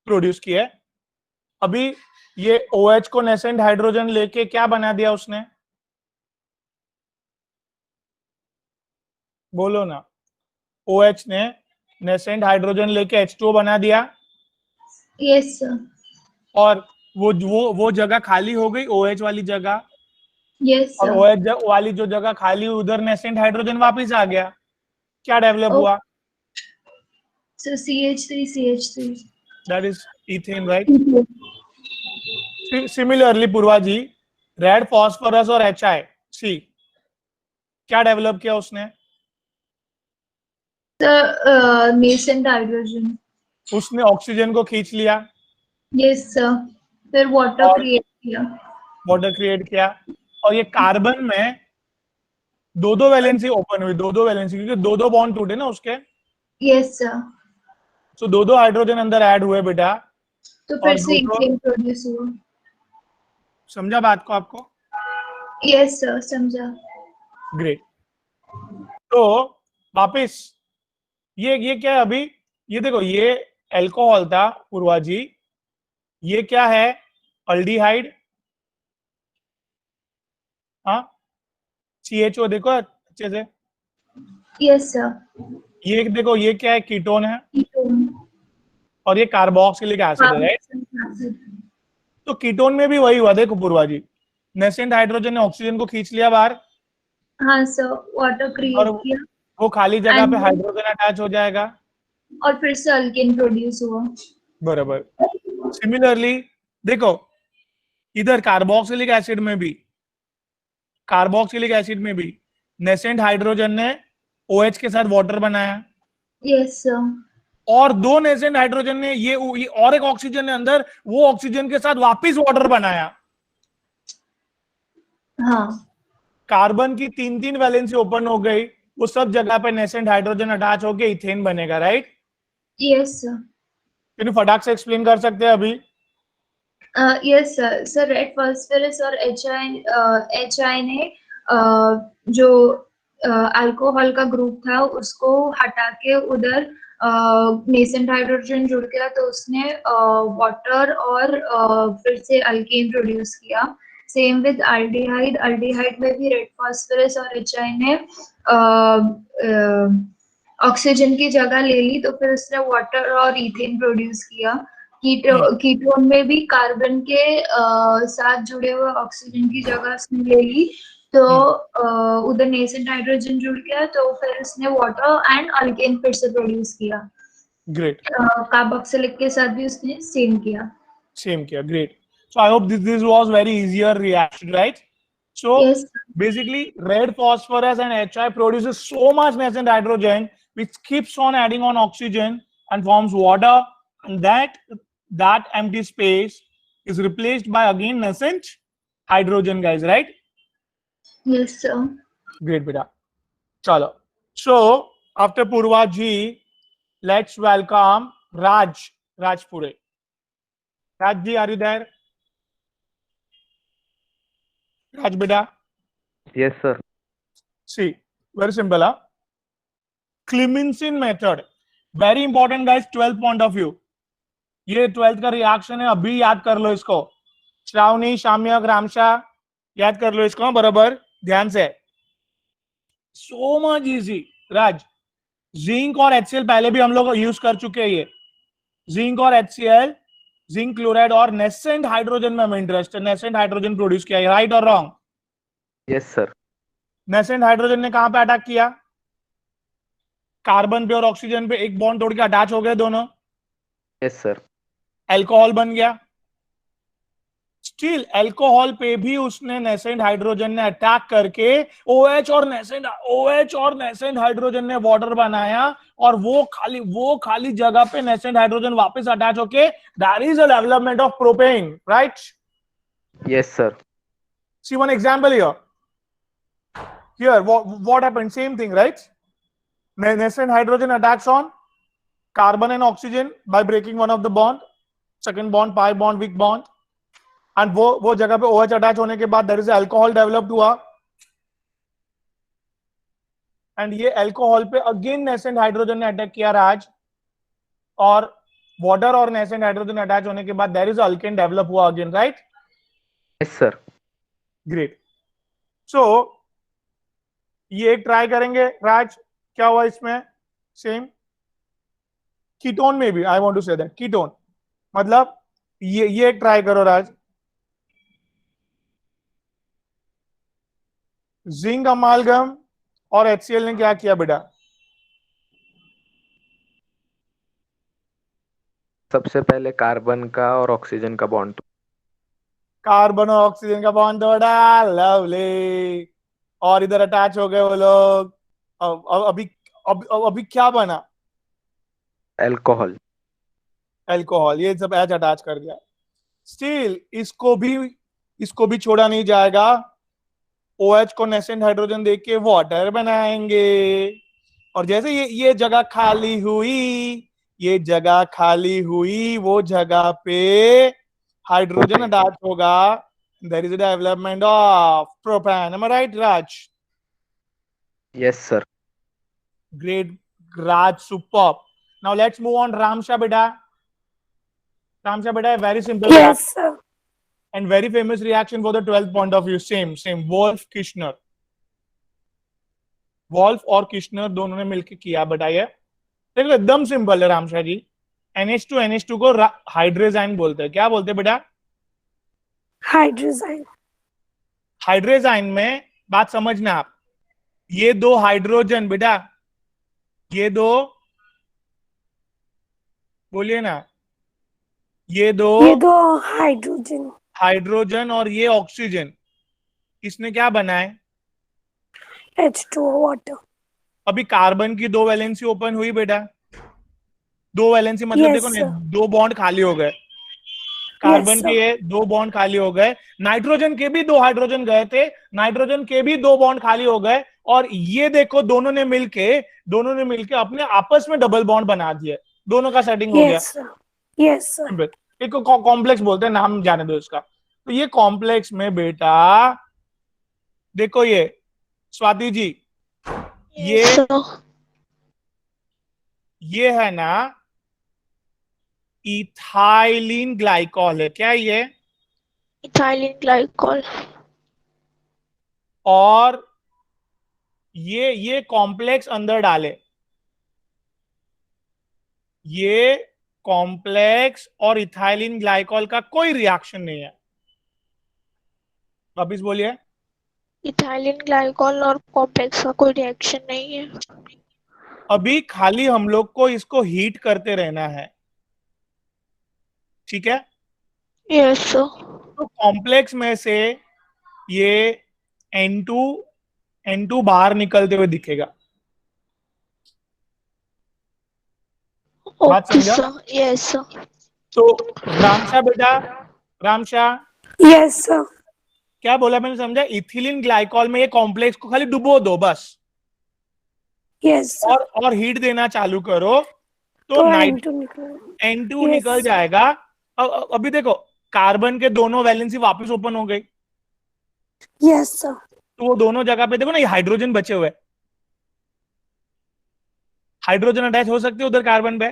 प्रोड्यूस किए. अभी ये OH को नेसेंट हाइड्रोजन लेके क्या बना दिया उसने? बोलो ना. OH ने नेसेंट हाइड्रोजन लेके H2O बना दिया. Yes sir. और वो जगह खाली हो गई, OH वाली जगह. Yes sir. और OH वाली जो जगह खाली हुई उधर नेसेंट हाइड्रोजन वापस आ गया. क्या डेवलप हुआ? So CH3. That is ethane, right? Similarly, Purva ji, red phosphorus और HI सी क्या डेवलप किया उसने? Nascent hydrogen. उसने ऑक्सीजन को खींच लिया. Yes sir. फिर वाटर क्रिएट किया. और ये कार्बन में 2 वैलेंसी ओपन हुई, 2 वैलेंसी, क्योंकि 2 बॉन्ड टूटे ना उसके. Yes sir. सो 2 हाइड्रोजन अंदर ऐड हुए बेटा. तो फिर से इथेन प्रोड्यूस हुआ. समझा बात को आपको? Yes sir, समझा. ग्रेट. तो वापिस ये क्या है अभी? ये देखो, ये अल्कोहल था पूर्वा जी. ये क्या है? अल्डिहाइड. हाँ, CHO देखो अच्छे से. Yes, sir. ये देखो, ये क्या है? कीटोन है, Ketone. और ये कार्बोक्सिलिक एसिड है, राइट? Carboxylic acid. तो कीटोन में भी वही हुआ, देखो पूर्वा जी, नेसेंट हाइड्रोजन ने ऑक्सीजन को खींच लिया बाहर, हाँ सर, वाटर और क्रिएट किया वो खाली जगह And पे then- हाइड्रोजन अटैच हो जाएगा, और फिर से अल्केन प्रोड्यूस हुआ। बराबर। सिमिलरली देखो, इधर कार्बोक्सिलिक एसिड में भी नेसेंट हाइड्रोजन ने OH के साथ वाटर बनाया, यस सर। और दो नेसेंट हाइड्रोजन ने ये और एक ऑक्सीजन ने अंदर वो ऑक्सीजन के साथ वापस वाटर बनाया। हाँ। कार्बन की 3 वैलेंसी ओपन हो गई, वो सब जगह पे नेसेंट हाइड्रोजन अटैच होके इथेन बनेगा, राइट? Yes sir. फिर फटाक से एक्सप्लेन कर सकते हैं अभी? Yes sir. Sir red phosphorus और HI ने जो अल्कोहल का ग्रुप था उसको हटा के उधर नेसेंट हाइड्रोजन जुड़ गया, तो उसने वाटर और फिर से अल्केन प्रोड्यूस किया। सेम विद अल्डिहाइड में भी रेड फास्फोरस और HI ने ऑक्सीजन की जगह ले ली, तो फिर उसने वाटर और इथेन प्रोड्यूस किया। कीटोन में भी कार्बन के साथ जुड़े हुए ऑक्सीजन की जगह उसने ले ली, तो उधर नेसेंट हाइड्रोजन जुड़ गया, तो फिर उसने वाटर एंड अल्केन फिर से प्रोड्यूस किया। ग्रेट। कार्बोक्सिलिक के साथ भी उसने सेम किया। Great. So I hope this was very easier reaction, right? So Yes. basically red phosphorus and HI produces so much nascent hydrogen which keeps on adding on oxygen and forms water, and that empty space is replaced by again nascent hydrogen, guys, right? Yes sir. Great, beta. Chalo. So after Purva ji, let's welcome Rajpure. Raj ji, are you there? Raj beta. Yes sir. See, very simple, huh? Clemmensen method, very important, guys. 12th point of view. ये 12th का reaction है, अभी याद कर लो इसको। श्रावणी, शाम्यक, रामशा, याद कर लो इसको बराबर ध्यान से। So much easy, राज। जिंक और HCl पहले भी हम लोग यूज कर चुके हैं। ये जिंक और HCl, जिंक क्लोराइड और नेसेंट हाइड्रोजन में हमें इंटरेस्ट है। नेसेंट हाइड्रोजन प्रोड्यूस किया है, राइट और wrong? Yes sir. Nascent hydrogen ने कहां पे अटैक किया? कार्बन पे और ऑक्सीजन पे एक बॉन्ड तोड़ के अटैच हो गए दोनों। Yes sir. अल्कोहल बन गया। स्टिल अल्कोहल पे भी उसने नेसेंट हाइड्रोजन ने अटैक करके OH और नेसेंट हाइड्रोजन ने वाटर बनाया, और वो खाली जगह पे नेसेंट हाइड्रोजन वापस अटैच होके that is a development of propane, right? Yes sir. See one example here what happened? Same thing, right? Nascent hydrogen attacks on carbon and oxygen by breaking one of the bond, second bond, pi bond, weak bond, and वो जगह पे OH attach होने के बाद there is alcohol developed हुआ, and ये alcohol पे again nascent hydrogen ने अटैक किया राज, और water और nascent hydrogen अटैच होने के बाद there is alkane develop हुआ again, right? Yes sir. Great. So ये एक ट्राई करेंगे राज, क्या हुआ इसमें? सेम कीटोन में भी I want to say that ketone मतलब ये एक ट्राई करो राज। जिंक अमालगम और HCl ने क्या किया बेटा? सबसे पहले कार्बन का और ऑक्सीजन का बॉन्ड, कार्बन और ऑक्सीजन का बॉन्ड तोड़ा, लवली, और इधर अटैच हो गए वो लोग। अभी क्या बना? अल्कोहल। ये सब एच अटैच कर दिया। स्टिल इसको भी छोड़ा नहीं जाएगा। OH को नेसेंट हाइड्रोजन देके के वाटर बनाएंगे, और जैसे ये जगह खाली हुई, वो जगह पे हाइड्रोजन अटैच होगा। There is a development of propane. Am I right, Raj? Yes, sir. Great, Raj, superb. Now let's move on. Ramsha beta, a very simple. Yes, sir. And very famous reaction for the 12th point of view. Same. Wolf-Kishner. Wolff और Kishner दोनों ने मिलकर किया। बताइए। देखो एकदम simple है रामशाह जी। NH2 को हाइड्रेजाइन बोलते हैं। क्या बोलते हैं बेटा? हाइड्रोजाइन। हाइड्रेजाइन में बात समझना आप, ये दो हाइड्रोजन बेटा, ये दो, बोलिए ना, ये दो हाइड्रोजन। हाइड्रोजन और ये ऑक्सीजन, इसने क्या बनाए? H2O water. अभी कार्बन की दो वैलेंसी ओपन हुई बेटा, दो वैलेंसी मतलब Yes, देखो ना, sir. दो बॉन्ड खाली हो गए। कार्बन के ये दो बॉन्ड खाली हो गए, नाइट्रोजन के भी दो हाइड्रोजन गए थे, नाइट्रोजन के भी दो बॉन्ड खाली हो गए, और ये देखो दोनों ने मिलके अपने आपस में डबल बॉन्ड बना दिए, दोनों का सेटिंग हो गया। Yes sir. एक कॉम्प्लेक्स बोलते हैं, नाम जाने दो इसका। तो ये कॉम्प्लेक्स में बेटा देखो, ये स्वाति जी, ये है ना इथाइलिन ग्लाइकॉल है। क्या ये? Ethylene glycol. और ये कॉम्प्लेक्स अंदर डाले, ये कॉम्प्लेक्स और इथाइलिन ग्लाइकॉल का कोई रिएक्शन नहीं है। वापिस बोलिए। इथाइलिन ग्लाइकॉल और कॉम्प्लेक्स का कोई रिएक्शन नहीं है। अभी खाली हम लोग को इसको हीट करते रहना है, ठीक है? Yes sir. तो कॉम्प्लेक्स में से ये N2 बाहर निकलते हुए दिखेगा। बात समझा? Yes sir. तो रामशाह बेटा, रामशाह। Yes sir. क्या बोला मैंने, समझा? इथिलीन ग्लाइकॉल में ये कॉम्प्लेक्स को खाली डुबो दो बस। यस और हीट देना चालू करो तो N2 निकल जाएगा। अभी देखो कार्बन के दोनों वैलेंसी वापस ओपन हो गई। Yes sir. तो वो दोनों जगह पे देखो ना, ये हाइड्रोजन बचे हुए, हाइड्रोजन अटैच हो सकते उधर कार्बन पे।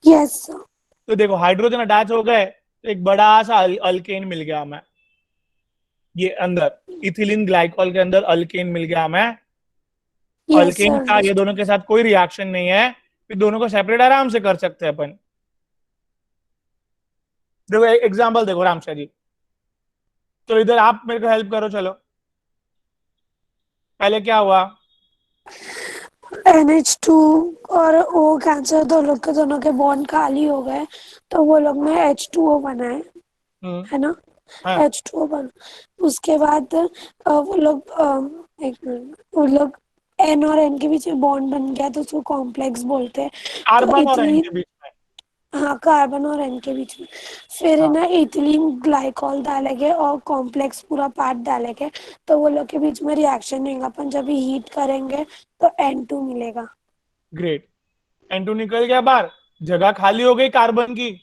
Yes sir. तो देखो हाइड्रोजन अटैच हो गए, तो एक बड़ा सा अल्केन मिल गया हमें, ये अंदर इथिलीन ग्लाइकॉल के अंदर अल्केन मिल गया हमें। अल्केन का ये दोनों के साथ कोई रिएक्शन नहीं है, फिर दोनों को सेपरेट आराम से कर सकते हैं अपन। देखो एग्जांपल देखो रामशाह जी, तो इधर आप मेरे को हेल्प करो। चलो पहले क्या हुआ? NH2 और O कैंसर दोनों के बॉन्ड खाली हो गए, तो वो लोग ने H2O बनाए, है ना? H2O बना, उसके बाद वो लोग N और N के बीच में बॉन्ड बन गया, तो उसको कॉम्प्लेक्स बोलते हैं। कार्बन और N के बीच में, हाँ, कार्बन और N के बीच में। फिर ना इथिलीन ग्लाइकॉल डालेंगे और कॉम्प्लेक्स पूरा पार्ट डालेंगे, तो वो लोग के बीच में रिएक्शन नहीं होगा। अपन जब हीट करेंगे तो N2 मिलेगा। ग्रेट। N2 निकल गया बाहर, जगह खाली हो गई कार्बन की,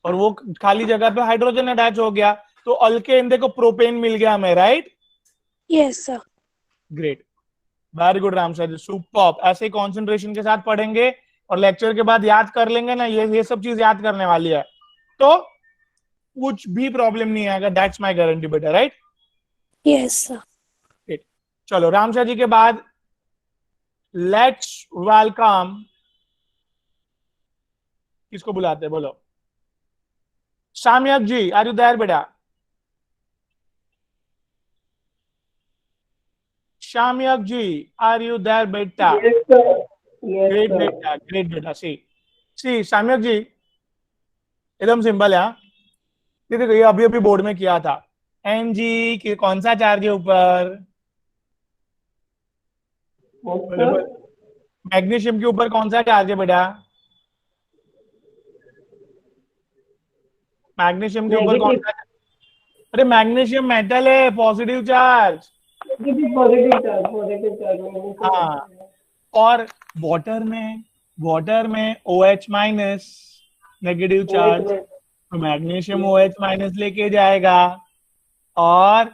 और वो खाली जगह पे हाइड्रोजन अटैच हो गया, तो अल्केन देखो प्रोपेन मिल गया हमें, right? Yes sir. Great, very good Ramshah ji, superb. ऐसे ही कंसंट्रेशन के साथ पढ़ेंगे और लेक्चर के बाद याद कर लेंगे ना, ये सब चीज याद करने वाली है, तो कुछ भी प्रॉब्लम नहीं आएगा। दैट्स माय गारंटी बेटा, राइट? Yes sir. ग्रेट। चलो रामशाह जी के बाद लेट्स वेलकम, किसको बुलाते हैं बोलो? शाम्यक जी, आर यू देयर बेटा? शाम्यक जी, आर यू देयर बेटा? ग्रेट बेटा, ग्रेट बेटा। सी शाम्यक जी, एकदम सिंपल है। देखो ये अभी अभी बोर्ड में किया था। Mg की कौन सा चार्ज है ऊपर? मैग्नीशियम के ऊपर कौन सा चार्ज है बेटा? मैग्नीशियम के ऊपर कौन सा? अरे मैग्नीशियम मेटल है, पॉजिटिव चार्ज। हाँ, और वाटर में OH माइनस नेगेटिव चार्ज, तो मैग्नीशियम OH माइनस लेके जाएगा। और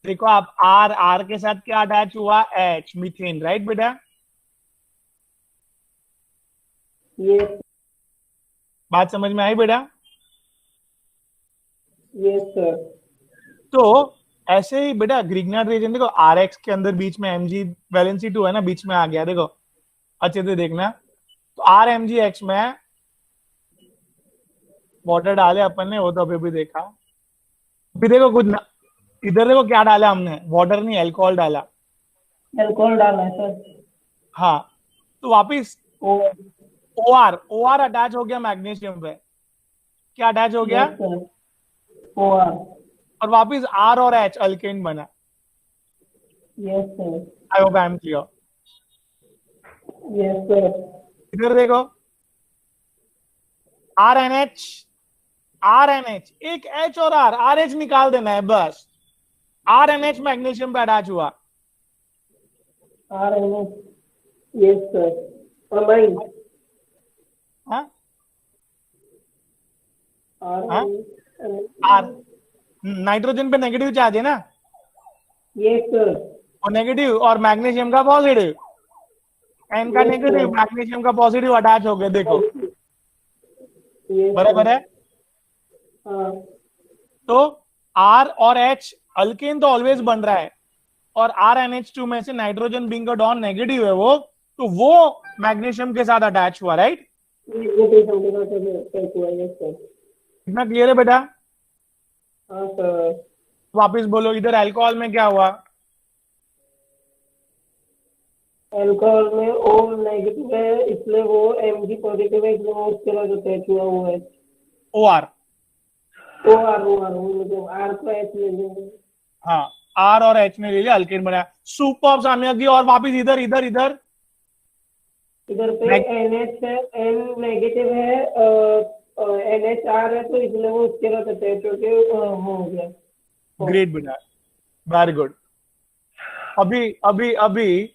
देखो आप R के साथ क्या अटैच हुआ? H, मीथेन, राइट बेटा? बात समझ में आई बेटा? Yes sir. तो ऐसे ही बेटा ग्रिग्नार्ड रीजन देखो, आरएक्स के अंदर बीच में एमजी वैलेंसी 2 है ना, बीच में आ गया, देखो अच्छे से देखना। तो आर एम जी एक्स में वाटर डाले अपन ने, वो तो अभी भी देखा। अभी देखो कुछ ना, इधर देखो क्या डाला हमने, वाटर नहीं अल्कोहल डाला। अल्कोहल डाला है सर। हाँ, तो वापिस ओ आर अटैच हो गया मैग्नीशियम पे, क्या अटैच हो गया? OR। और वापिस आर और एच अल्केन बना। Yes sir. I hope I am clear. Yes sir. इधर देखो आर एन एच, एक एच और आर एच निकाल देना है बस। आर एन एच मैग्नीशियम पे अटैच हुआ। RNH। Yes sir. अमाइन। हाँ RNH। आर नाइट्रोजन पे नेगेटिव चार्ज है ना? Yes sir. और नेगेटिव और मैग्नीशियम का पॉजिटिव, एन का नेगेटिव मैग्नीशियम का पॉजिटिव अटैच हो गया, देखो बराबर है। तो आर और एच अल्केन तो ऑलवेज बन रहा है, और आर एन एच टू में से नाइट्रोजन बिंग का डॉन नेगेटिव है वो, तो वो मैग्नीशियम के साथ अटैच हुआ, राइट? इतना क्लियर है बेटा? हाँ सर। वापिस बोलो, इधर अल्कोहल में क्या हुआ? अल्कोहल में O नेगेटिव है, इसलिए वो Mg पॉजिटिव है, इसलिए वो उसके बाद अटैच हुआ हुआ है। OR मतलब R को H ले लेंगे। हाँ, आर और एच ने ले लिया, अल्केन बनाया। सुपर साम्या की। और वापिस इधर इधर इधर इधर पे NH है, N नेगेटिव है, NHR है, तो इसलिए वो उसके बाद अटैच होके हो गया। ग्रेट बेटा, वेरी गुड। अभी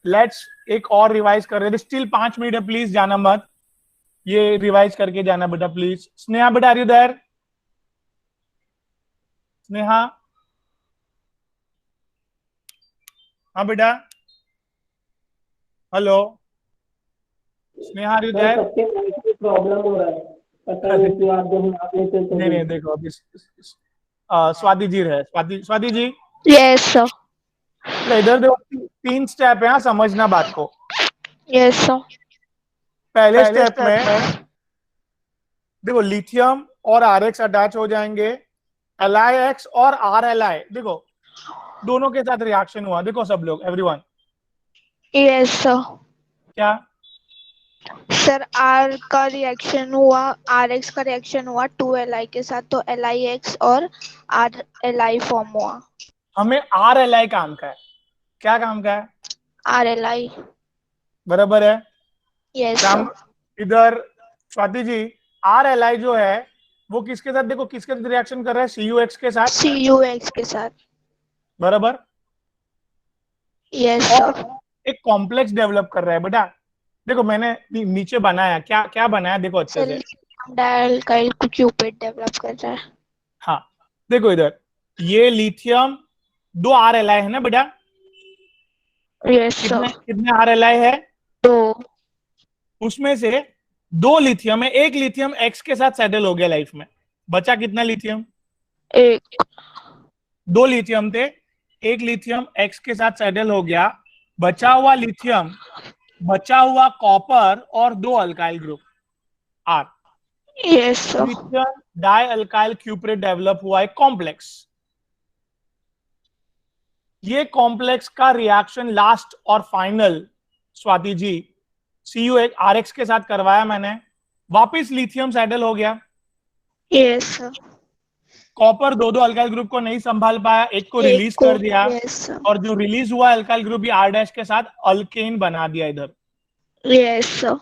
लेट्स एक और रिवाइज कर रहे थे, स्टिल 5 मिनट है, प्लीज जाना मत, ये रिवाइज करके जाना बेटा प्लीज। स्नेहा बेटा, आर यू देयर? स्नेहा? हाँ बेटा, hello Sneha, are you there? सबके प्रॉब्लम हो रहा है, पता नहीं क्यों आप जब आप लेते तो नहीं देखो अभी स्वाति जी है, स्वाति जी। Yes sir. इधर देखो 3 स्टेप है, समझना बात को। Yes sir. पहले स्टेप में देखो लिथियम और आरएक्स अटैच हो जाएंगे, LiX और RLi, देखो दोनों के साथ रिएक्शन हुआ, देखो सब लोग, एवरीवन। Yes sir. क्या सर R का रिएक्शन हुआ, RX का रिएक्शन हुआ 2Li के साथ, तो LiX और RLi फॉर्म हुआ। हमें RLi काम का है, क्या काम का है? RLi। बराबर है। यस काम सर। इधर स्वाति जी, RLi जो है वो किसके साथ, देखो किसके साथ रिएक्शन कर रहा है? CuX के साथ। CuX के साथ। बराबर। Yes sir. एक कॉम्प्लेक्स डेवलप कर रहा है बेटा, देखो मैंने नीचे बनाया, क्या क्या बनाया देखो अच्छे से। डाइअल्काइल क्यूपेट डेवलप कर रहा है। हाँ देखो इधर, ये लिथियम 2 RLi है ना बेटा? Yes sir. कितने RLi है? 2। उसमें से 2 लिथियम है, एक लिथियम X के साथ सेटल हो गया लाइफ में, बचा कितना लिथियम? 1। 2 लिथियम थे, एक लिथियम X के साथ सेटल हो गया, बचा हुआ लिथियम, बचा हुआ कॉपर और 2 alkyl group R। Yes sir. Lithium di alkyl cuprate develop हुआ है कॉम्प्लेक्स। ये कॉम्प्लेक्स का रिएक्शन लास्ट और फाइनल स्वाति जी CuRX के साथ करवाया मैंने, वापिस लिथियम सेटल हो गया। Yes sir. Copper 2 alkyl group को नहीं संभाल पाया, एक को रिलीज कर दिया, और जो रिलीज हुआ अल्काइल ग्रुप ये R' के साथ अल्केन बना दिया इधर। Yes sir.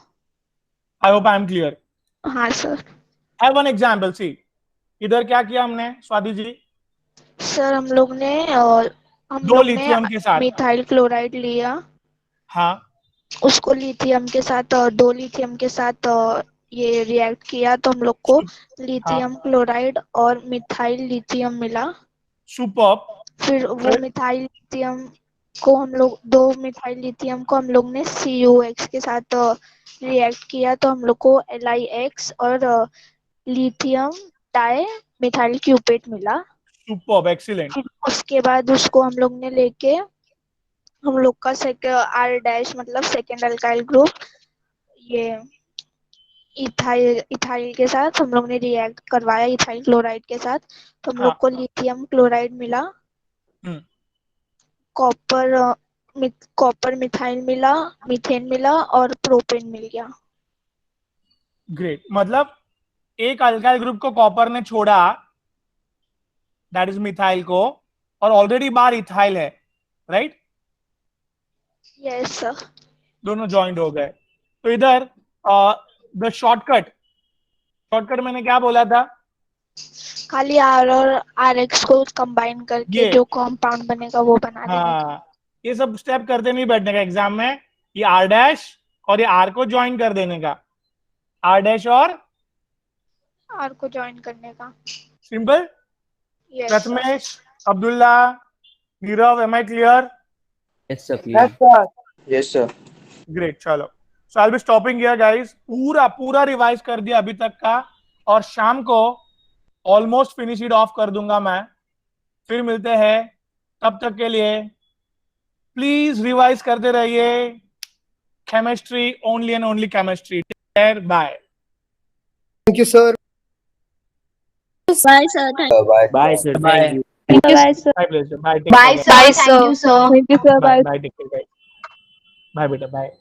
I hope I am clear. हाँ सर। हैव वन एग्जांपल, सी इधर क्या किया हमने स्वाति जी? सर हम लोग ने 2 लिथियम के साथ मिथाइल क्लोराइड लिया। हाँ, उसको लिथियम के साथ 2 लिथियम के साथ ये रिएक्ट किया, तो हम लोग को लिथियम क्लोराइड और मिथाइल लिथियम मिला। सुपर। फिर वो मिथाइल लिथियम को हम लोग 2 मिथाइल लिथियम को हम लोग ने CuX के साथ रिएक्ट किया, तो हम लोग को LiX और लिथियम डाई मिथाइल क्यूपेट मिला। Superb, excellent. फिर उसके बाद उसको हम लोग ने लेके हम लोग का R डैश मतलब सेकेंड अल्काइल ग्रुप ये इथाइल के साथ हम लोग ने रिएक्ट करवाया इथाइल क्लोराइड के साथ, तो हम लोग को लिथियम क्लोराइड मिला, कॉपर मिथाइल मिला, मीथेन मिला और प्रोपेन मिल गया। ग्रेट, मतलब एक अल्काइल ग्रुप को कॉपर ने छोड़ा, दैट इज मिथाइल को, और ऑलरेडी बाहर इथाइल है, राइट? Yes sir. दोनों ज्वाइंट हो गए। तो इधर द शॉर्टकट मैंने क्या बोला था? खाली R और RX को कंबाइन करके जो कंपाउंड बनेगा वो बना देना। हाँ, ये सब स्टेप करते नहीं बैठने का एग्जाम में, ये R डैश और ये R को ज्वाइन कर देने का, R डैश और R को ज्वाइन करने का। Simple. Yes, Prathamesh, Abdullah, Nirav, am I clear? Yes sir, clear. Yes sir. Great, चलो। So I will be stopping here guys. पूरा रिवाइज कर दिया अभी तक का, और शाम को ऑलमोस्ट फिनिश इट ऑफ कर दूंगा मैं। फिर मिलते हैं, तब तक के लिए प्लीज रिवाइज करते रहिए। Chemistry, only and only chemistry. Take care, bye. Thank you, sir. Bye, sir. Thank you. Bye sir, thank you. Bye, sir. Bye, pleasure. Bye, take Bye, care. sir. Thank you, sir. Thank you, sir. Bye, Bye. bye, take care, guys. Bye, beta, bye.